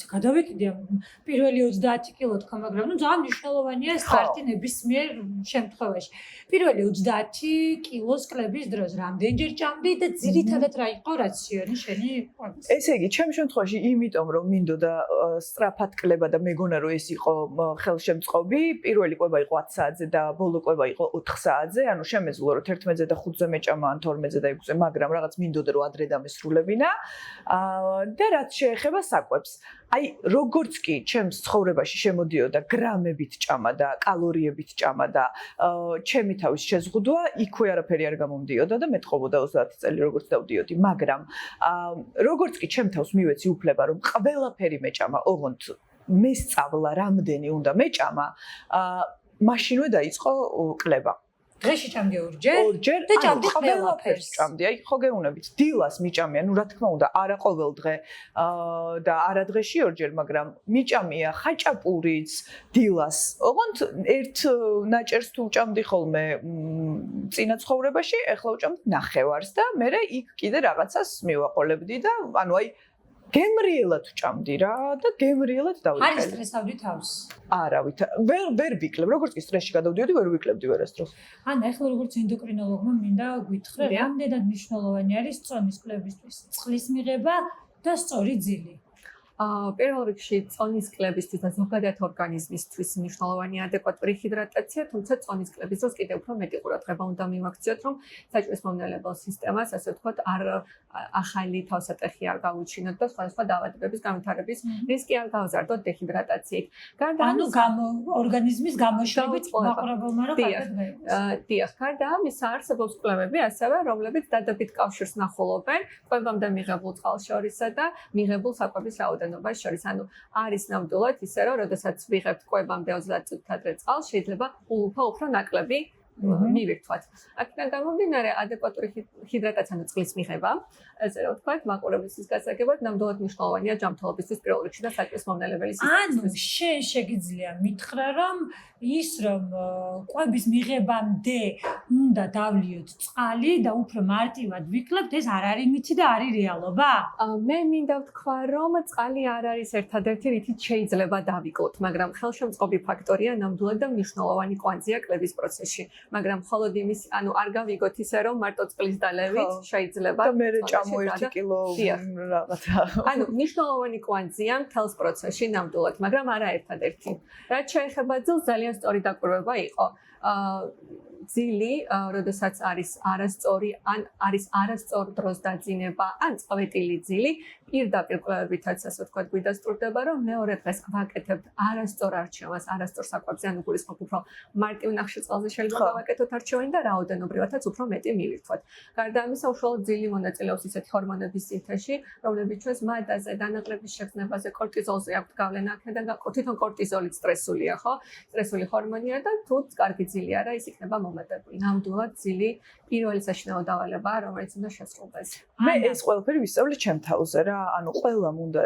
გადავეკიდე პირველი 30 კილო თქვა, მაგრამ ძალიან მნიშვნელოვანია სტარტი ნებისმიერ შემთხვევაში. პირველი 30 კილოს კლების დროს რამდენჯერ ჭამდი და ძირითადად რა იყო რაციონი შენი? ესე იგი, ჩემ შემთხვევაში იმიტომ რომ მინდოდა სწრაფად კლება და და მეგონა რომ ეს იყო ხელშემწყობი, პირველი კვება იყო 10 საათზე და ბოლო კვება იყო 4 საათზე, ანუ შემეძლო რომ 11-ზე და 5-ზე მეჭამა ან 12-ზე და 6-ზე, მაგრამ რაღაც მინდოდა რომ ადრე დამესრულებინა. და რაც შეეხება საკვებს, აი როგორც კი ჩემს ცხოვრებაში შემოდიოდა გრამებით ჭამა და კალორიებით ჭამა და ჩემი თავის შეზღუდვა, იქვე არაფერი არ გამომდიოდა და მეტყობოდა 30 წელი როგორც დავდიოდი, მაგრამ როგორც კი ჩემ თავს მივეცი უფლება რომ ყველაფერი მეჭამა, ოღონდ მესწავლა რამდენი უნდა მეჭამა, მაშინვე დაიწყო კლება. დღეში ჭამდი ორჯერ და ჭამდი ყველაფერს. ჭამდი, აი ხო გეუნებით, დილას მიჭამია, ნუ რა თქმა უნდა, არა ყოველ დღე და არა დღეში ორჯერ, მაგრამ მიჭამია ხაჭაპურიც დილას. ოღონდ ერთ ნაჭერს თუ ჭამდი ხოლმე წინა ცხოვრებაში, ეხლა ვჭამდი ნახევარს და მე იქ კიდე რაღაცას მივაყოლებდი და ანუ აი გემრიელად ჭამდი რა და გემრიელად დავიწყე. არის სტრესავდი თავს? არავით. ვერ ვიკლებ. როგორც კი სტრესში გადავდიოდი, ვერ ვიკლებდი ვერასდროს. ან ახლა როგორც ენდოკრინოლოგმა მინდა გითხრა, რამდენად მნიშვნელოვანი არის წონის კლებისთვის წყლის მიღება და სწორი ძილი. პირველ რიგში წონის კლებისთვის და ზოგადად ორგანიზმისთვის მნიშვნელოვანია ადეკვატური ჰიდრატაცია, თუმცა წონის კლების დროს კიდევ უფრო მეტი ყურადღება უნდა მივაქციოთ, რომ საჭმლის მომნელებელ სისტემას, ასე ვთქვათ, ახალი თავსატეხი არ გაუჩინოთ და სხვადასხვა დაავადებების განვითარების რისკი არ გავზარდოთ დეჰიდრატაციით. ანუ ორგანიზმის გამოშვებით მაყურებელმა რა კარგად დიახ, გარდა ამისა არსებობს კლებები ასევე, რომლებიც დადებით კავშირს ნახულობენ კვებამდე მიღებულ წყალშორისა და მიღებულ საკვების რაოდენობას შორის. ანუ არის ნამდვილად ისე, რომ როდესაც ვიღებთ კვებამდე 30 წუთით ადრე წყალს, შეიძლება უფრო ნაკლები მივირთვათ. აქედან გამომდინარე, ადეკვატური ჰიდრატაცია და წყლის მიღება, ესე რომ ვთქვათ, მაყურებლისთვის გასაგებად ნამდვილად მნიშვნელოვანია ჯანმრთელობისთვის პირველ რიგში და საჭმლის მომნელებელი სისტემისთვის. ანუ შენ შეგიძლია მითხრა, რომ ის რომ კვების მიღებამდე უნდა დავლიოთ წყალი და უფრო მარტივად ვიკლებთ, ეს არ არის მითი და არის რეალობა? მე მინდა ვთქვა, რომ წყალი არ არის ერთადერთი რითიც შეიძლება დავიკლოთ, მაგრამ ხელშემწყობი ფაქტორია ნამდვილად და მნიშვნელოვანი კვანძია კლების პროცესში. მაგრამ მხოლოდ იმის, ანუ არ გავიგოთ ისე, რომ მარტო წყლის დალევით შეიძლება და მე ჭამო 1 კილო რაღაცა. ანუ მნიშვნელოვანი კვანძია მთელს პროცესში ნამდვილად, მაგრამ არა ერთადერთი. რაც შეეხება ძილს, ძალიან სწორი დაკვირვება იყო. ძილი, როდესაც არის არასწორი, ან არის არასწორ დროს დაძინება, ან წვეტილი ძილი, პირდაპირ კვლევებითაც ასე ვთქვათ, გვიდასტურდება, რომ მეორე დღეს ვაკეთებთ არასწორ არჩევანს, არასწორ საკვებზე, ანუ გულისხმობ უფრო მარტივ ნახშირწყალზე შეიძლება გავაკეთოთ არჩევანი და რაოდენობრივადაც უფრო მეტი მივირთვათ. გარდა ამისა, უშუალოდ ძილი მონაწილეობს ისეთი ჰორმონების სინთეზში, რომლებიც ჩვენს მადაზე, დანაკლების შეგრძნებაზე, კორტიზოლზე აქვთ გავლენა, აქედან თვითონ კორტიზოლიც სტრესულია, ხო? სტრესული ჰორმონია და თუ კარგი ძილი არა, ის იქნება მომატებული. ნამდვილად ძილი პირველი საშინაო დავალებაა, რომელიც უნდა შესრულდეს. მე ეს ყველაფერი ვისწავლე ჩემ თავზე რა, ანუ ყველამ უნდა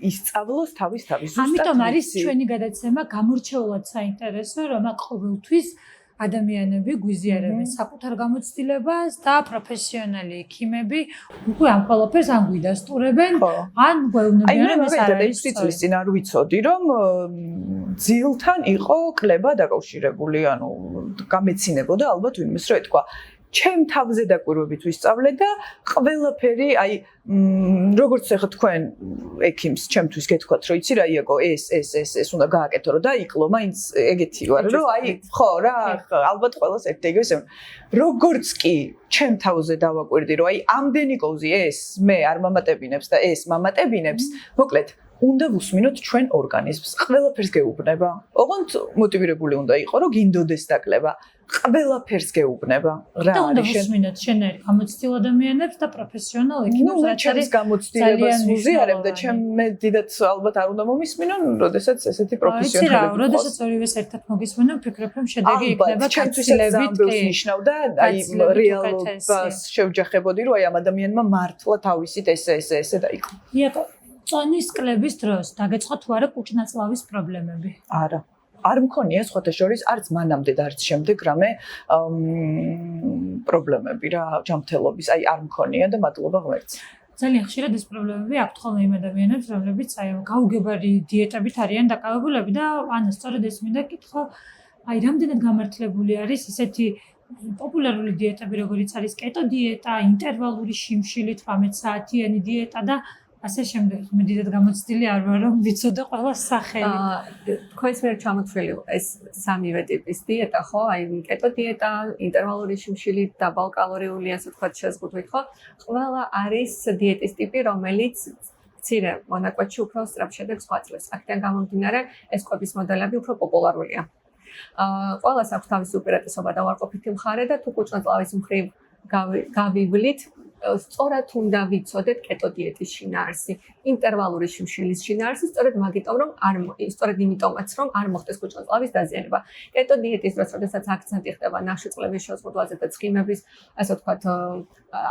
ისწავლოს თავის ზუსტად. ამიტომ არის ჩვენი გადაცემა გამორჩეულად საინტერესო, რომ ყოველთვის ადამიანები გვიზიარებენ საკუთარ გამოცდილებას და პროფესიონალი ექიმები უკვე ამ ყველაფერს ან გვიდასტურებენ, ან გვეუბნებიან, რომ ეს არ არის. 6 წლის წინ არ ვიცოდი, რომ ძილთან იყო კლება დაკავშირებული, ანუ გამეცინებოდა ალბათ ვინმეს რო ეთქვა. ჩემ თავზე დაკვირვებით ვისწავლე და ყველაფერი, აი როგორც ახლა თქვენ ექიმს ჩემთვის გეთქვათ, რომ იცი რა იაკო, ეს უნდა გააკეთო, რომ დაიკლო, მაინც ეგეთი ვარ, რომ აი ხო რა, ალბათ ყველას ერთ-ეგრეს. როგორც კი ჩემ თავზე დავაკვირდი, რომ აი ამდენი კოვზი ეს მე არ მამატებინებს და ეს მამატებინებს, მოკლედ უნდა ვუსმინოთ ჩვენ ორგანიზმს, ყველაფერს გეუბნება. ოღონდ მოტივირებული უნდა იყო, რომ გინდოდეს დაკლება. ყველაფერს გეუბნება. რა არის? უნდა ვუსმინოთ შენერი გამოცდილ ადამიანებს და პროფესიონალ ექიმებს, რაც არის გამოცდილებას ვუზიარებ და მე დიდად ალბათ არ უნდა მომისმინონ, როდესაც ესეთი პროფესიონალები. რა, როდესაც ორივეს ერთად მოგისმენო, ვფიქრობ, რომ შედეგი იქნება ჩემთვისაც ნიშნავდა, აი რეალობას შევჯახებოდი, რომ აი ამ ადამიანმა მართლა თავისით ესე დაიწყო. იაკო, წონის კლების დროს დაგეცხო თუ არა კუჭნაწლავის პრობლემები? არა. არ მქონია სხვათა შორის არც მანამდე და არც შემდეგ რამე პრობლემები რა ჯანმრთელობის, აი არ მქონია და მადლობა ღმერთს. ძალიან ხშირად ეს პრობლემები აქვთ ხოლმე იმ ადამიანებს, რომლებიც აი გაუგებარი დიეტებით არიან დაკავებულები და ანუ სწორედ ეს მინდა კითხო, აი რამდენად გამართლებული არის ესეთი პოპულარული დიეტები, როგორიც არის კეტო დიეტა, ინტერვალური შიმშილი 18 საათიანი დიეტა და ასე შემდეგ. მე დიდად გამოცდილი არ ვარ, რომ ვიცოდე ყველა სახელი. თქვენს მიერ ჩამოთვლილი ეს სამივე ტიპის დიეტა, ხო? აი კეტო დიეტა, ინტერვალური შიმშილი, დაბალკალორიული, ასე ვთქვათ, შეზღუდვით, ხო? ყველა არის დიეტის ტიპი, რომელიც მცირე მონაკვეთში უფრო სწრაფ შედეგს გვაძლევს. აქედან გამომდინარე, ეს კვების მოდელები უფრო პოპულარულია. ყველას აქვს თავისი უპირატესობა და უარყოფითი მხარე და თუ კუჭმოწყალვის მხრივ გავივლით, სწორად უნდა ვიცოდეთ კეტო დიეტის შინაარსი, ინტერვალური შიმშილის შინაარსი, სწორედ იმიტომაც რომ არ მოხდეს კუჭმოწყალვის დაზიანება. კეტო დიეტის დროს, როდესაც აქცენტი ხდება ნახშირ წყლების შეზღუდვაზე და ცხიმების, ასე ვთქვათ,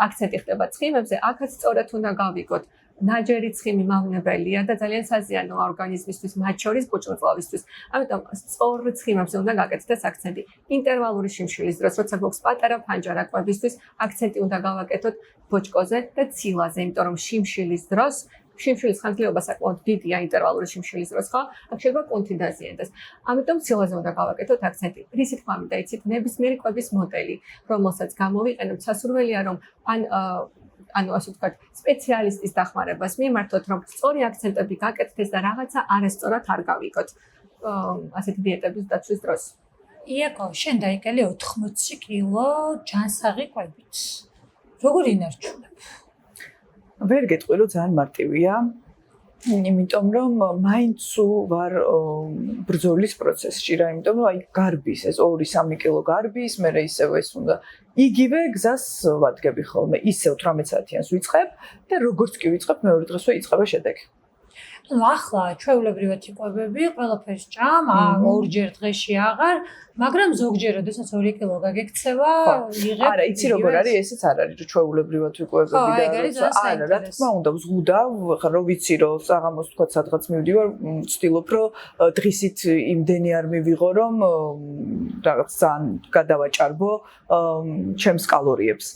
აქცენტი ხდება ცხიმებზე, აქაც სწორად უნდა გავიგოთ. ნაჯერი ცხიმი მავნებელია და ძალიან საზიანოა ორგანიზმისთვის, მათ შორის კუჭმოწყალვისთვის. ამიტომ სწორ ცხიმებზე უნდა გაკეთდეს აქცენტი. ინტერვალური შიმშილის დროს, როცა გვაქვს პატარა ფანჯარა კვებისთვის, აქცენტი უნდა გავაკეთოთ ბოჭკოზე და ცილაზე, იმიტომ რომ შიმშილის დროს შიმშილის ხანგრძლივობა საკმაოდ დიდია ინტერვალური შიმშილის დროს, ხო? აქ შეიძლება კუნთი დაზიანდეს. ამიტომ ცილაზე უნდა გავაკეთოთ აქცენტი. რისი თქმა მინდა იცით, ნებისმიერი კვების მოდელი, რომელსაც გამოვიყენებთ, სასურველია რომ ანუ ასე ვთქვათ, სპეციალისტის დახმარებას მიმართოთ, რომ სწორი აქცენტები გაკეთდეს და რაღაცა არასწორად არ გავიგოთ ასეთი დიეტების დაცვის დროს. იაკო, შენ დაიკელე 80 კილო ჯანსაღი კვებით. როგორ ინარჩუნებ? ვერ გეტყვი, რომ ძალიან მარტივია. იმიტომ რომ მაინც ვარ ბრძოლის პროცესში რა, იმიტომ რომ აი გარბის ეს 2-3 კილო გარბის, მე ისევ ეს უნდა იგივე გზას ვადგები ხოლმე, ისევ 18 საათიანს ვიწყებ და როგორც კი ვიწყებ, მეორე დღესვე იწყება შედეგი. ну ახლა ჩვეულებრივად იყვებები, ყველაფერს ჭამ, ორჯერ დღეში აღარ, მაგრამ ზოგჯერ, როდესაც 2 კილო გაგექცევა, იღებ. არა, იცი როგორ არის, ესეც არ არის, რომ ჩვეულებრივად ვიყვებები და არა, რა თქმა უნდა, ვზღუდავ, ხა რო ვიცი, რომ საღამოს თქვა სადღაც მივდივარ, ვცდილობ, რომ დღისით იმდენი არ მივიღო, რომ რაღაც ძალიან გადავაჭარბო ჩემს კალორიებს.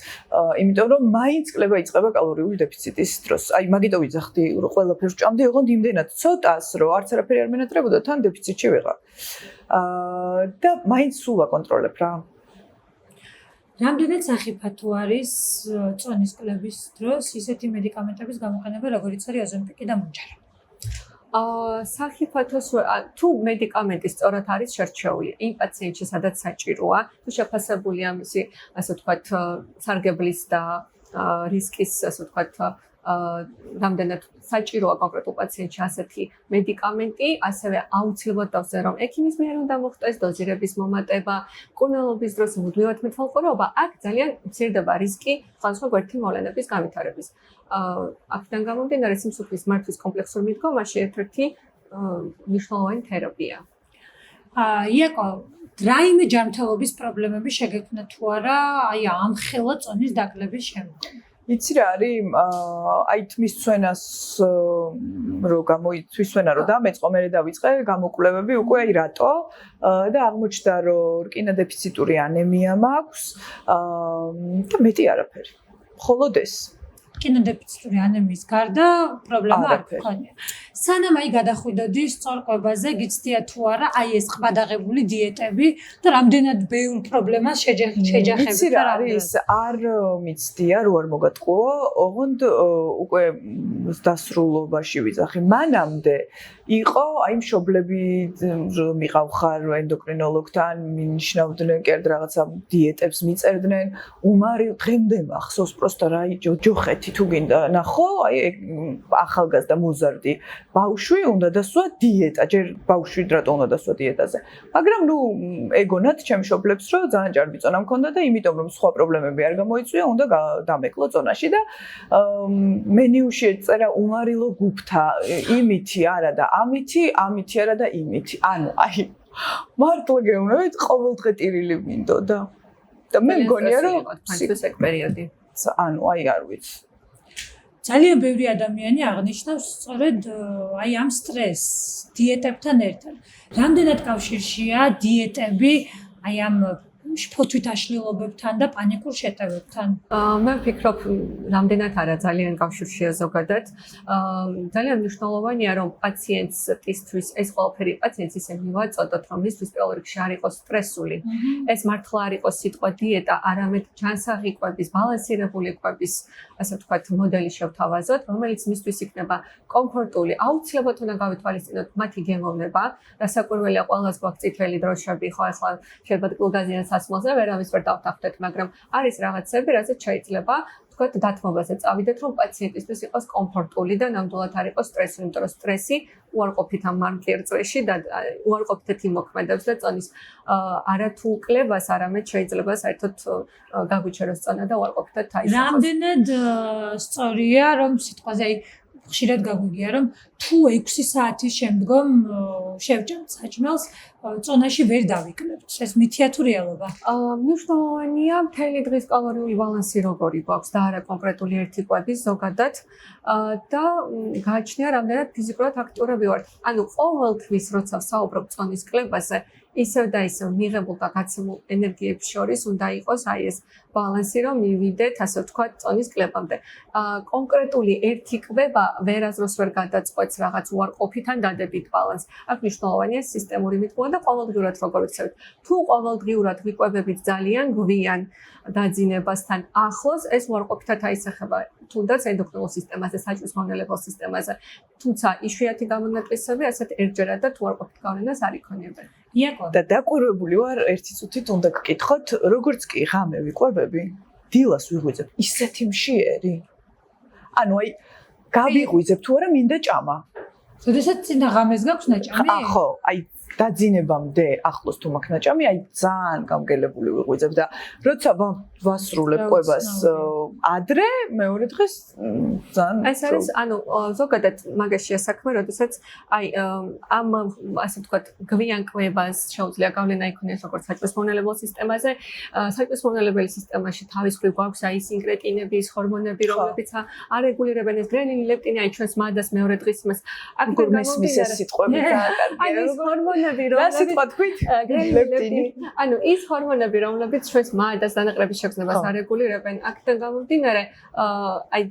იმიტომ რომ მაინც კლება იწყება კალორიული დეფიციტის დროს. აი, მაგიტო ვიძახდი, რომ ყველაფერს ჭამდი, ოღონდ იმდენად ცოტას, რომ არც არაფერი არ მენატრებოდა, თან დეფიციტში ვიყავ. და მაინც სულ ვაკონტროლებ რა. რამდენად სახიფათო არის წონის კლების დროს ისეთი მედიკამენტების გამოყენება, როგორიც არის ოზემპიკი და მონჯარა? სახიფათოს თუ მედიკამენტი სწორად არის შერჩეული იმ პაციენტში, სადაც საჭიროა, თუ შეფასებულია მისი, ასე ვთქვათ, სარგებლის და რისკის, ასე ვთქვათ, რამდენად საჭიროა კონკრეტულ პაციენტში ასეთი მედიკამენტი, ასევე აუცილებლად დავზე რომ ექიმის მიერ უნდა მოხდეს დოზირების მომატება, მკურნალობის დროს მუდმივად მეთვალყურეობა, აქ ძალიან მცირდება რისკი სხვადასხვა გვერდითი მოვლენების განვითარების. აქედან გამომდინარე, სიმსუქნის მართვის კომპლექსურ მიდგომაში ერთ-ერთი მნიშვნელოვანი თერაპია. იაკო, რაიმე ჯანმრთელობის პრობლემები შეგექმნა თუ არა, აი ამ ხელა წონის დაკლების შემდგომ? იცი რა არის, აი თმისცვენას რო თმისცვენა რო დამეწყო, მე დავიწყე გამოკვლევები უკვე აი რატო და აღმოჩნდა რომ რკინა დეფიციტური ანემია მაქვს და მეტი არაფერი. მხოლოდ ეს. რკინა დეფიციტური ანემიის გარდა პრობლემა არ გქონია. სანამ აი გადახვიდოდი სწორ კვებაზე, გიცდია თუ არა აი ეს ყბადაღებული დიეტები და რამდენად ბევრ პრობლემას შეჯახებით იცი რა არის, არ მიცდია რო არ მოგატყუო, ოღონდ უკვე დასრულობაში ვიძახი. მანამდე იყო აი მშობლები რომ მიყავხარ ენდოკრინოლოგთან, მინიშნავდნენ კერძ რაღაცა დიეტებს მიწერდნენ, უმარი დღემდე მახსოვს პროსტა რა ჯოხეთი თუ გინდა ნახო, აი ახალგაზრდა მოზარდი ბავშვი უნდა დასვა დიეტა, ჯერ ბავშვი რატო უნდა დასვა დიეტაზე. მაგრამ ნუ ეგონათ ჩემ მშობლებს რომ ძალიან ჭარბი წონა მქონდა და იმიტომ რომ სხვა პრობლემები არ გამოიწვია, უნდა დამეკლო წონაში და მენიუში ეწერა უმარილო გუფთა, იმითი არა და ამითი არა და იმითი. ანუ აი მართლა გეუბნებით, ყოველდღე ტირილი მინდოდა. და მე მგონია რომ ფანჯრის ეგ პერიოდი. ანუ აი არ ვიცი. ძალიან ბევრი ადამიანი აღნიშნავს სწორედ აი ამ სტრესს დიეტებთან ერთად. რამდენად კავშირშია დიეტები აი ამ ფოთვით აშლილობებთან და პანიკურ შეტევებთან. მე ვფიქრობ, რამდენად არა ძალიან კავშირშია ზოგადად. ძალიან მნიშვნელოვანია, რომ პაციენტისთვის ეს ყველაფერი პაციენტს ისე მივაწოდოთ, რომ მისთვის პირველ რიგში არ იყოს სტრესული. ეს მართლა არ იყოს სიტყვა დიეტა, არამედ ჯანსაღი კვების, ბალანსირებული კვების, ასე ვთქვათ, მოდელი შევთავაზოთ, რომელიც მისთვის იქნება კომფორტული. აუცილებლად უნდა გავითვალისწინოთ მათი გემოვნება, რასაკვირველია ყველას გვაქვს წითელი დროშები, ხო ახლა შეიძლება გლუგაზიან სასმელზე ვერავის ვერ დავთანხმდეთ, მაგრამ არის რაღაცები, რაზეც შეიძლება ვთქვათ, დათმობაზე წავიდეთ, რომ პაციენტისთვის იყოს კომფორტული და ნამდვილად არ იყოს სტრესული, იმიტომ რომ სტრესი უარყოფით ამ მანკერწვეში და უარყოფით იმოქმედებს და წონის არათუ კლებას, არამედ შეიძლება საერთოდ გაგვიჩეროს წონა და უარყოფითად თაისახოს. რამდენად სწორია, რომ სიტყვაზე აი ხშირად გაგვიგია, რომ თუ 6 საათის შემდგომ შევჭამთ საჭმელს, წონაში ვერ დავიკლებთ. ეს მითია თუ რეალობა? მნიშვნელოვანია მთელი დღის კალორიული ბალანსი როგორი გვაქვს და არა კონკრეტული ერთი კვების ზოგადად და გააჩნია რამდენად ფიზიკურად აქტიურები ვართ. ანუ ყოველთვის როცა ვსაუბრობ წონის კლებაზე, ისევ და ისევ მიღებულ და გაცემულ ენერგიებს შორის უნდა იყოს აი ეს ბალანსი, რომ მივიდეთ, ასე ვთქვათ, წონის კლებამდე. კონკრეტული ერთი კვება ვერასდროს ვერ გადაწყვეტს რაღაც უარყოფით ან დადებით ბალანსს. აქ მნიშვნელოვანია სისტემური მითქმა და ყოველდღიურად როგორ ვიქცევთ. თუ ყოველდღიურად ვიკვებებით ძალიან გვიან დაძინებასთან ახლოს, ეს უარყოფითად აისახება თუნდაც ენდოკრინულ სისტემაზე, საჭმლის მომნელებელ სისტემაზე. თუმცა იშვიათი გამონაკლისები ასეთ ერთჯერადად უარყოფით გავლენას არ იქონიებენ. იაკო, და დაკვირვებული ვარ ერთი წუთით უნდა გკითხოთ, როგორც კი ღამე ვიყვებები, დილას ვიღვიძებ ისეთი მშიერი. ანუ აი გავიღვიძებ თუ არა მინდა ჭამა. როდესაც წინა ღამეს გაქვს ნაჭამი? ხო, აი დაძინებამდე ახლოს თუ მაქვს ნაჭამი, აი ძალიან გამგელებული ვიღვიძებ და როცა ვასრულებ კვებას ადრე, მეორე დღეს ძალიან ეს არის, ანუ ზოგადად მაგაშია საქმე, როდესაც აი ამ ასე ვთქვათ, გვიან კვებას შეუძლია გავლენა იქონიოს როგორც საჭმლის მომნელებელ სისტემაზე, საჭმლის მომნელებელი სისტემაში თავის მხრივ გვაქვს აი სინკრეტინები, ის ჰორმონები, რომლებიც არეგულირებენ ეს გრელინი, ლეპტინი, აი ჩვენს მადას მეორე დღის იმას. აქ გორმესმის ეს სიტყვები გააკარგია. აი ეს ჰორმონები, რა სიტყვა თქვით? ლეპტინი. ანუ ის ჰორმონები, რომლებიც ჩვენს მადას დანაკლების შეგრძნებას არეგულირებენ, აქედან გამომდინარე, აი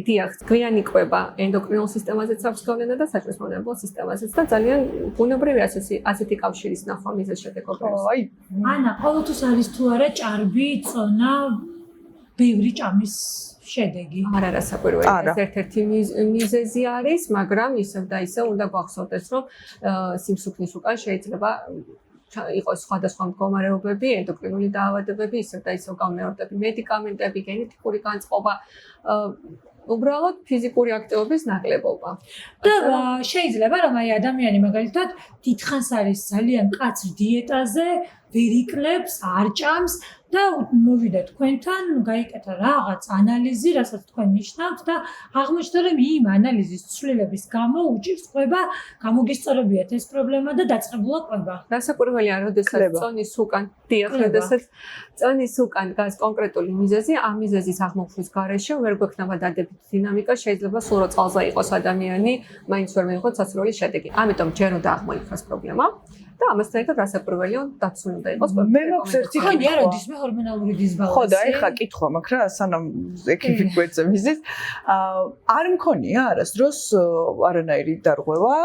დიახ, გვიანი კვება ენდოკრინულ სისტემაზეც აქვს გავლენა და საჭმლის მომნელებელ სისტემაზეც და ძალიან ბუნებრივია ასეთი კავშირის ნახვა მიზეზ შედეგობრივი. აი, ანა, ყოველთვის არის თუ არა ჭარბი, წონა, ბევრი ჭამის შედეგი. არა რასაკვირველია, ეს ერთ-ერთი მიზეზი არის, მაგრამ ისევ და ისევ უნდა გვახსოვდეს, რომ სიმსუქნის უკან შეიძლება იყოს სხვადასხვა მდგომარეობები, ენდოკრინული დაავადებები, ისევ და ისევ გამნეორდები, მედიკამენტები, გენეტიკური განწყობა, უბრალოდ ფიზიკური აქტივობის ნაკლებობა. და შეიძლება რომ აი ადამიანი მაგალითად დიდხანს არის ძალიან კაცრ დიეტაზე, ვერ იკლებს, არ ჭამს და მოვიდა თქვენთან, გაიკეთა რაღაც ანალიზი, რასაც თქვენ ნიშნავთ და აღმოჩნდა რომ იმ ანალიზის ცვლილების გამო უჭირს კვება, გამოგისწორებიათ ეს პრობლემა და დაწყებულა კვება. რასაკვირველია, როდესაც წონის უკან, დიახ, როდესაც წონის უკან დგას კონკრეტული მიზეზი, ამ მიზეზის აღმოფხვის გარეშე ვერ გვექნება დადებითი დინამიკა, შეიძლება სულ რო წყალზე იყოს ადამიანი, მაინც ვერ მიიღოს სასურველი შედეგი. ამიტომ ჯერ უნდა აღმოიფხოს პრობლემა. და ამასთან ერთად რასაკვირველია, დაცული უნდა იყოს. მე მაქვს ერთი ხონია როდისმე ჰორმონალური დისბალანსი. ხო და ეხა კითხვა მაქვს რა, სანამ ეკიფი გვეწე მიზეს. არ მქონია არასდროს არანაირი დარღვევა.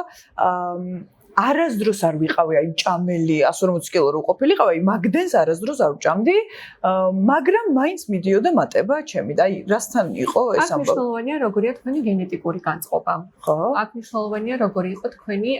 არასდროს არ ვიყავი აი ჭამელი 140 კილო რო ყოფილიყავ, აი მაგდენს არასდროს არ ვჭამდი, მაგრამ მაინც მიდიოდა მატება ჩემი და აი რასთან იყო ეს ამბავი? აქ მნიშვნელოვანია როგორია თქვენი გენეტიკური განწყობა. ხო? აქ მნიშვნელოვანია როგორი იყო თქვენი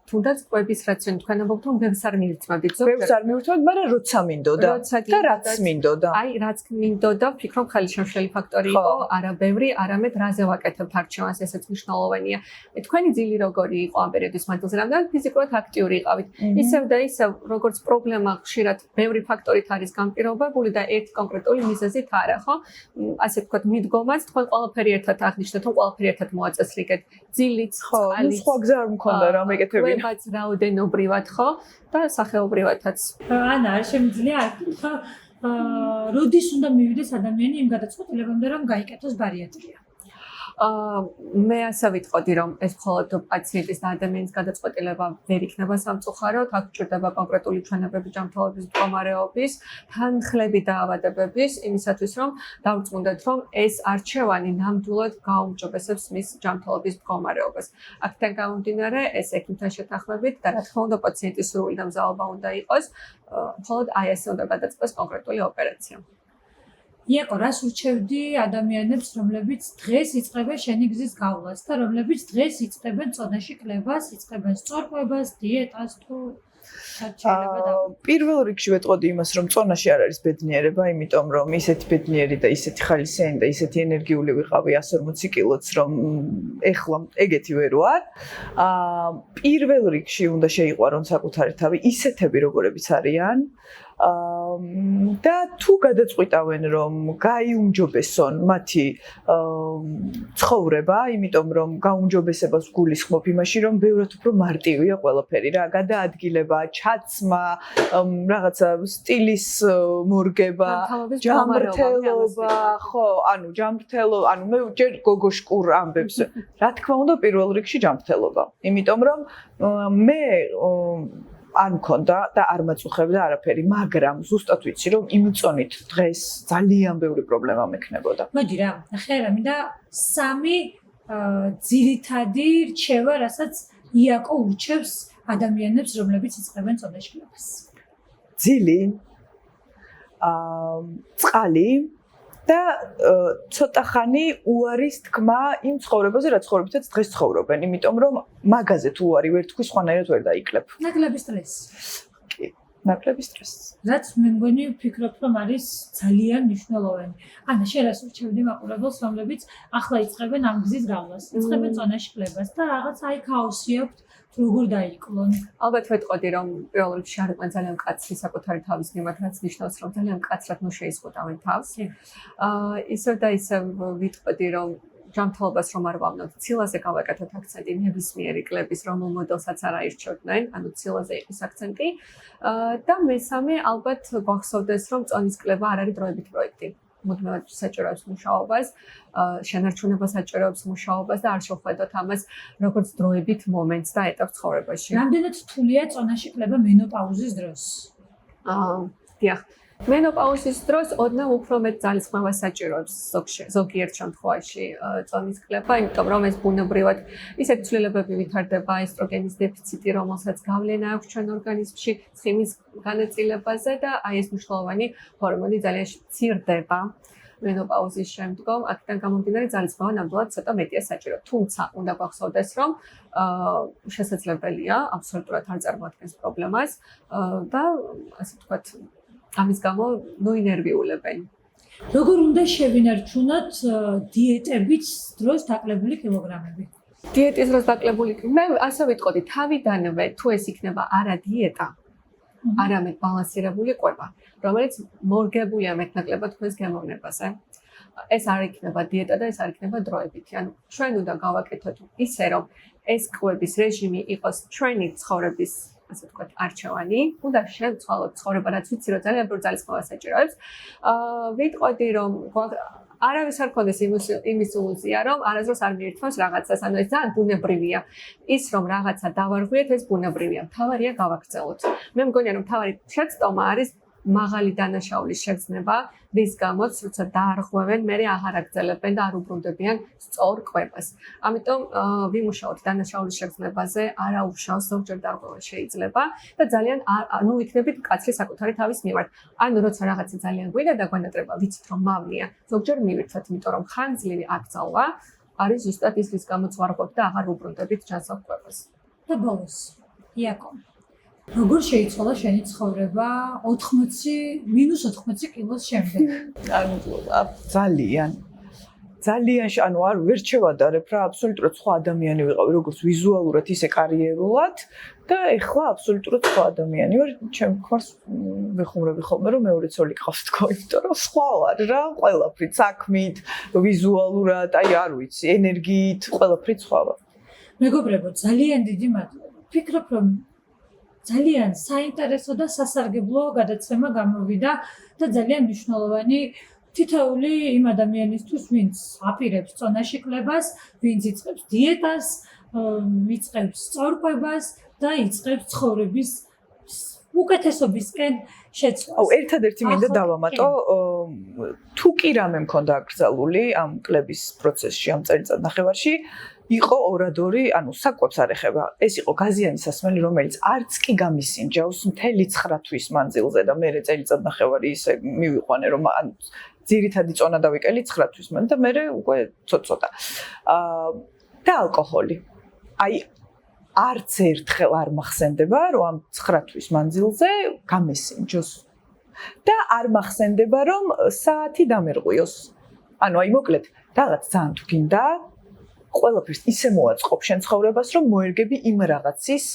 თუნდაც კვების რაციონი, თქვენ ამბობთ რომ ბევრს არ მივირთმევთ, ბევრს არ მივირთმევთ, მაგრამ როცა მინდოდა და რაც მინდოდა. აი რაც მინდოდა, ვფიქრობ ხელი შემშელი ფაქტორი იყო, არა ბევრი, არამედ რაზე ვაკეთებთ არჩევანს, ესეც მნიშვნელოვანია. თქვენი ძილი როგორი იყო ამ პერიოდის მანძილზე, რამდენად ფიზიკურად აქტიური იყავით. ისევ და ისევ, როგორც პრობლემა ხშირად ბევრი ფაქტორით არის განპირობებული და ერთ კონკრეტული მიზეზით არა, ხო? ასე ვთქვათ, მიდგომაც თქვენ ყველაფერი ერთად აღნიშნეთ, თუ ყველაფერი ერთად მოაწესრიგეთ. ძილიც, წყალიც, სხვა გზა არ მქონდა რა მეკეთებინა. კვებაც რაოდენობრივად, ხო? და სახეობრივადაც. ანა, არ შემიძლია აკითხა, როდის უნდა მივიდეს ადამიანი იმ გადაწყვეტილებამდე, რომ გაიკეთოს ბარიატრია? მე ასე ვიტყოდი, რომ ეს მხოლოდ პაციენტის და ადამიანის გადაწყვეტილება ვერ იქნება სამწუხაროდ, აქ გვჭირდება კონკრეტული ჩვენებების, ჯანმრთელობის მდგომარეობის, თანხლები და ავადებების, იმისათვის, რომ დავწმუნდეთ, რომ ეს არჩევანი ნამდვილად გაუმჯობესებს მის ჯანმრთელობის მდგომარეობას. აქედან გამომდინარე, ეს ექიმთან შეთანხმებით და რა თქმა უნდა, პაციენტის სრული დამზაობა უნდა იყოს, მხოლოდ აი ესე უნდა გადაწყდეს კონკრეტული ოპერაცია. იაკო, რას ურჩევდი ადამიანებს, რომლებიც დღეს იწყებენ შენი გზის გავლას და რომლებიც დღეს იწყებენ წონაში კლებას, იწყებენ სწორყვებას, დიეტას თუ პირველ რიგში ვეტყოდი იმას, რომ წონაში არ არის ბედნიერება, იმიტომ რომ ისეთი ბედნიერი და ისეთი ხალისიანი და ისეთი ენერგიული ვიყავი 140 კილოც, რომ ეხლა ეგეთი ვერ ვარ. პირველ რიგში უნდა შეიყვარონ საკუთარი თავი, ისეთები როგორებიც არიან. და თუ გადაწყვიტავენ რომ გაიუმჯობესონ მათი ცხოვრება, იმიტომ რომ გაუმჯობესებას გულისხმობ იმაში, რომ ბევრად უფრო მარტივია ყველაფერი რა, გადაადგილება, ჩაცმა, რაღაცა სტილის მორგება, ჯანმრთელობა, ხო, მე ჯერ გოგოშკურ ამბებს. რა თქმა უნდა, პირველ რიგში ჯანმრთელობა. იმიტომ რომ მე არ მქონდა და არ მაწუხებდა არაფერი, მაგრამ ზუსტად ვიცი, რომ იმ წონით დღეს ძალიან ბევრი პრობლემა მექნებოდა. მოდი რა, ახლა რა მინდა სამი ძირითადი რჩევა, რასაც იაკო ურჩევს ადამიანებს, რომლებიც იწყებენ წონაში კლებას. ძილი, წყალი და ცოტა ხანი უარის თქმა იმ ცხოვრებაზე, რაც ცხოვრობითაც დღეს ცხოვრობენ, იმიტომ რომ მაგაზე თუ უარი ვერ თქვი, სხვანაირად ვერ დაიკლებ. ნაკლები სტრესი. კი, ნაკლები სტრესი. რაც მე მგონი ვფიქრობ, რომ არის ძალიან მნიშვნელოვანი. ანა, შენ რას ურჩევდი მაყურებელს, რომლებიც ახლა იწყებენ ამ გზის გავლას, იწყებენ წონაში კლებას და რაღაც აი ქაოსი აქვთ, როგორ დაიკლონ? ალბათ ვეტყოდი, რომ პირველ რიგში არ იყვნენ ძალიან მკაცრი საკუთარი თავის მიმართ, რაც ნიშნავს, რომ ძალიან მკაცრად შეიზღუდავენ თავს. ისევ და ისევ ვიტყოდი, რომ ჯანმრთელობას რომ არ ვამნოთ, ცილაზე გავაკეთოთ აქცენტი ნებისმიერი კლების, რომელ მოდელსაც არ აირჩევდნენ, ანუ ცილაზე იყოს აქცენტი. და მესამე, ალბათ გვახსოვდეს, რომ წონის კლება არ არის დროებით პროექტი. მუდმივად საჭიროებს მუშაობას, შენარჩუნებას საჭიროებს მუშაობას და არ შევხედოთ ამას როგორც დროებით მომენტს და ეტაპს ცხოვრებაში. რამდენად რთულია წონაში კლება მენოპაუზის დროს? დიახ. მენოპაუზის დროს ოდნავ უფრო მეტ ძალისხმევას საჭიროებს ზოგიერთ შემთხვევაში წონის კლება, იმიტომ რომ ეს ბუნებრივად ისეთ ცვლილებები ვითარდება, ესტროგენის დეფიციტი, რომელსაც გავლენა აქვს ჩვენ ორგანიზმში, ცხიმის განაწილებაზე და აი ეს მნიშვნელოვანი ჰორმონი ძალიან მცირდება. მენოპაუზის შემდგომ აქედან გამომდინარე ძალისხმევა ნამდვილად ცოტა მეტია საჭირო. თუმცა უნდა გვახსოვდეს, რომ შესაძლებელია აბსოლუტურად არ წარმოადგენს პრობლემას და ასე ვთქვათ ამის გამო ნოინერვიულებენ. როგორ უნდა შევინარჩუნოთ დიეტებით დროს დაკლებული კილოგრამები? დიეტის დროს დაკლებული, მე ასე ვიტყოდი, თავიდანვე თუ ეს იქნება არა დიეტა, არამედ ბალანსირებული კვება, რომელიც მორგებულია მეტნაკლებად თქვენს გემოვნებაზე. ეს არ იქნება დიეტა და ეს არ იქნება დროებითი. ანუ ჩვენ უნდა გავაკეთოთ ისე, რომ ეს კვების რეჟიმი იყოს ჩვენი ცხოვრების ასე ვთქვათ, არჩევანი, უნდა შევცვალოთ ცხოვრება, რაც ვიცი, რომ ძალიან ბევრი ძალისხმევა საჭიროებს. ვიტყოდი, რომ არავის არ ქონდეს იმის ილუზია, რომ არასდროს არ მიირთმევს რაღაცას, ანუ ეს ძალიან ბუნებრივია. ის რომ რაღაცა დავარღვიეთ, ეს ბუნებრივია. მთავარია გავაგრძელოთ. მე მგონია, რომ მთავარი შეცდომა არის მაღალი დანაშაულის შეგრძნება, რის გამოც როცა დაარღვევენ, მერე აღარ აგრძელებენ და არ უბრუნდებიან სწორ კვებას. ამიტომ ვიმუშაოთ დანაშაულის შეგრძნებაზე, არაუშავს ზოგჯერ დარღვევა შეიძლება და ძალიან ანუ იქნებით მკაცრი საკუთარი თავის მიმართ. ანუ როცა რაღაცა ძალიან გვინდა და გვანატრება, ვიცით რომ მავნია, ზოგჯერ მივირთვათ, იმიტომ რომ ხანგრძლივი აკრძალვა არის ზუსტად ის, რის გამოც ვარღვევთ და აღარ უბრუნდებით ჯანსაღ კვებას. და ბოლოს, იაკო, როგორ შეიცვალა შენი ცხოვრება 80 კილოს შემდეგ? ანუ ძალიან ანუ არ ვერ შევადარებ რა, აბსოლუტურად სხვა ადამიანი ვიყავი, როგორც ვიზუალურად, ისე კარიერულად და ეხლა აბსოლუტურად სხვა ადამიანი ვარ. ჩემ ქმარს ვეხუმრები ხოლმე, რომ მეორე ცოლი გყავს თქო, იმიტომ რომ სხვა ვარ რა, ყველაფრით, საქმით, ვიზუალურად, აი არ ვიცი, ენერგიით, ყველაფრით სხვა ვარ. მეგობრებო, ძალიან დიდი მადლობა. ვფიქრობ, რომ ძალიან საინტერესო და სასარგებლო გადაცემა გამოვიდა და ძალიან მნიშვნელოვანი თითოეული იმ ადამიანისთვის, ვინც აპირებს წონაში კლებას, ვინც იწყებს დიეტას, იწყებს სწორყვებას და იწყებს ცხოვრების უკეთესობისკენ შეცვლას. ერთადერთი მინდა დავამატო, თუ კი რამე მქონდა აკრძალული ამ კლების პროცესში, ამ წელიწად ნახევარში, იყო ორადორი, საკვებს არ ეხება. ეს იყო გაზიანი სასმელი, რომელიც არც კი გამისინჯავს მთელი 9 თვის მანძილზე და მე წელიწად ნახევარი ისე მივიყვანე, რომ ძირითადი წონა დავიკელი 9 თვის მან და მე უკვე ცოტა. და ალკოჰოლი. არც ერთხელ არ მახსენდება, რომ ამ 9 თვის მანძილზე გამესინჯოს. და არ მახსენდება, რომ საათი დამერღვიოს. მოკლედ, რაღაც ძალიან თუ გინდა, ყველაფერს ისე მოაწყობ შენ ცხოვრებას, რომ მოერგები იმ რაღაცის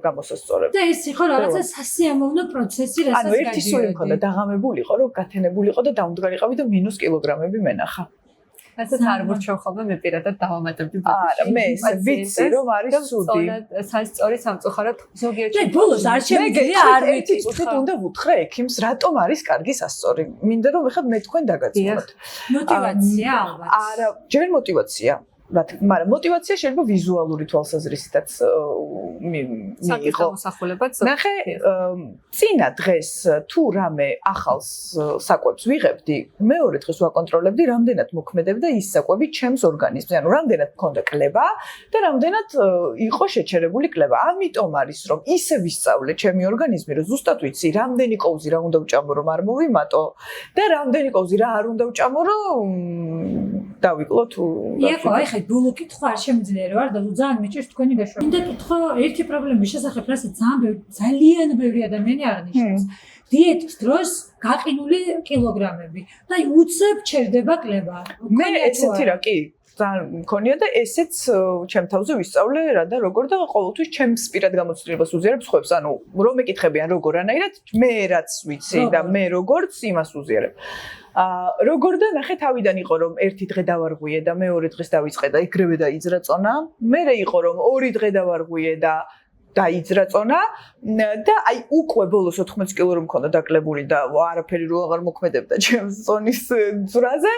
გამოსასწორებლად. და ეს იყო რაღაცა სასიამოვნო პროცესი, რასაც გადიოდი. ერთი სული მქონდა, დაღამებულიყო, რომ გათენებულიყო და დაუნდგარიყავი და მინუს კილოგრამები მენახა. რასაც არ ვურჩევ ხოლმე მე პირადად დავამატებდი ბუდეში. არა, მე ვიცი რომ არის სუდი. სასწორი სამწუხაროდ ზოგიერთ და ბოლოს არ შემიძლია არ ერთი წუთით უნდა ვუთხრე ექიმს, რატომ არის კარგი სასწორი. მინდა რომ ეხლა მე თქვენ დაგაწუნოთ. მოტივაცია ალბათ. არა, ჯერ მოტივაცია. მაგრამ მოტივაცია შეიძლება ვიზუალური თვალსაზრისითაც მიიღო. ნახე, წინა დღეს თუ რამე ახალს საკვებს ვიღებდი, მეორე დღეს ვაკონტროლებდი, რამდენად მოქმედებდა ის საკვები ჩემს ორგანიზმზე. რამდენად მქონდა კლება და რამდენად იყო შეჩერებული კლება. ამიტომ არის რომ ისე ვისწავლე ჩემი ორგანიზმი, რომ ზუსტად ვიცი, რამდენი კოვზი რა უნდა ვჭამო, რომ არ მოვიმატო და რამდენი კოვზი რა არ უნდა ვჭამო, რომ დავიკლო თუ ეხლა ბოლო კითხვა არ შემიძლია რომ არ და ძალიან მეჭირს თქვენი გაშრომა. მინდა კითხო ერთი პრობლემის შესახებ, რასაც ძალიან ბევრი ადამიანი აღნიშნავს. დიეტის დროს გაყინული კილოგრამები და უცებ ჩერდება კლება. მე ესეთი რა კი ძალიან მქონია და ესეც ჩემ თავზე ვისწავლე რა და როგორ და ყოველთვის ჩემს პირად გამოცდილებას უზიარებს ხუებს. რომ ეკითხებიან როგორ ანაირად, მე რაც ვიცი და მე როგორც იმას უზიარებ. როგორ და ნახე თავიდან იყო რომ ერთი დღე დავარღვიე და მეორე დღეს დავიწყე და ეგრევე დაიძრა წონა. მერე იყო რომ ორი დღე დავარღვიე და დაიძრა წონა და უკვე ბოლოს 80 კილო რომ მქონდა დაკლებული და არაფერი რო აღარ მოქმედებდა ჩემს წონის ძრაზე.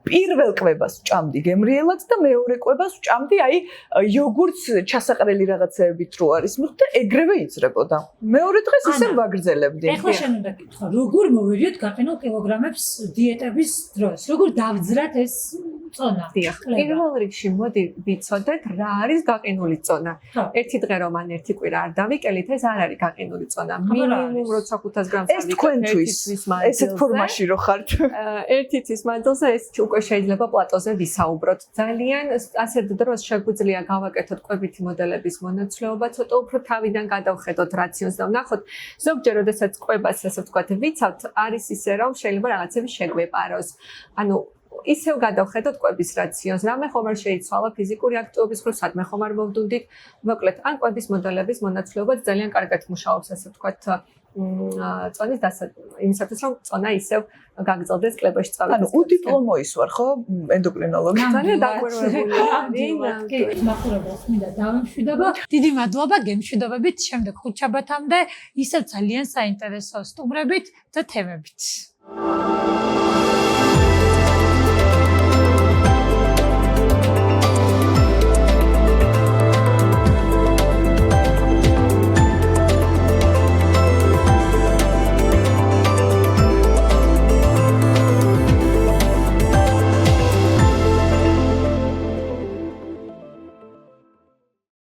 პირველ კვებას ვჭამდი გემრიელად და მეორე კვებას ვჭამდი იოგურტს ჩასაყრელი რაღაცეებით რო არის მიხდა ეგრევე იძრებოდა. მეორე დღეს ისე ვაგრძელებდი. ეხლა შენ უნდა კითხო, როგორ მოვიდეთ გაყინულ კილოგრამებს დიეტების დროს? როგორ დავძრათ ეს წონა? პირველ რიგში მოდი ვიცოდეთ რა არის გაყინული წონა. ერთი დღე რომ ან ერთი კვირა არ დავიკელით, ეს არ არის გაყინული წონა. მინიმუმ როცა 500 გრამს ეს თქვენთვის ესეთ ფორმაში რო ხართ. ერთი თვის მანძილზე ეს უკვე შეიძლება პლატოზე ვისაუბროთ. ძალიან ასეთ დროს შეგვიძლია გავაკეთოთ კვებითი მოდელების მონაცვლეობა, ცოტა უფრო თავიდან გადავხედოთ რაციონს და ვნახოთ, ზოგჯერ როდესაც კვებას ასე ვთქვათ ვიცავთ, არის ისე რომ შეიძლება რაღაცები შეგვეპაროს. ისევ გადავხედოთ კვების რაციონს, რამე ხომ არ შეიცვალა ფიზიკური აქტივობის დროს, სადმე ხომ არ მოვდუნდით. მოკლედ, ან კვების მოდელების მონაცვლეობა ძალიან კარგად მუშაობს, ასე ვთქვათ, წონის იმისათვის რომ წონა ისევ გაგრძელდეს კლებაში წავიდეს. უდიპლომოის ვარ ხო ენდოკრინოლოგი. ძალიან დაგვერვებული. კი, მახურებას მინდა დავემშვიდობა. დიდი მადლობა გემშვიდობებით შემდეგ ხუთშაბათამდე ისევ ძალიან საინტერესო სტუმრებით და თემებით.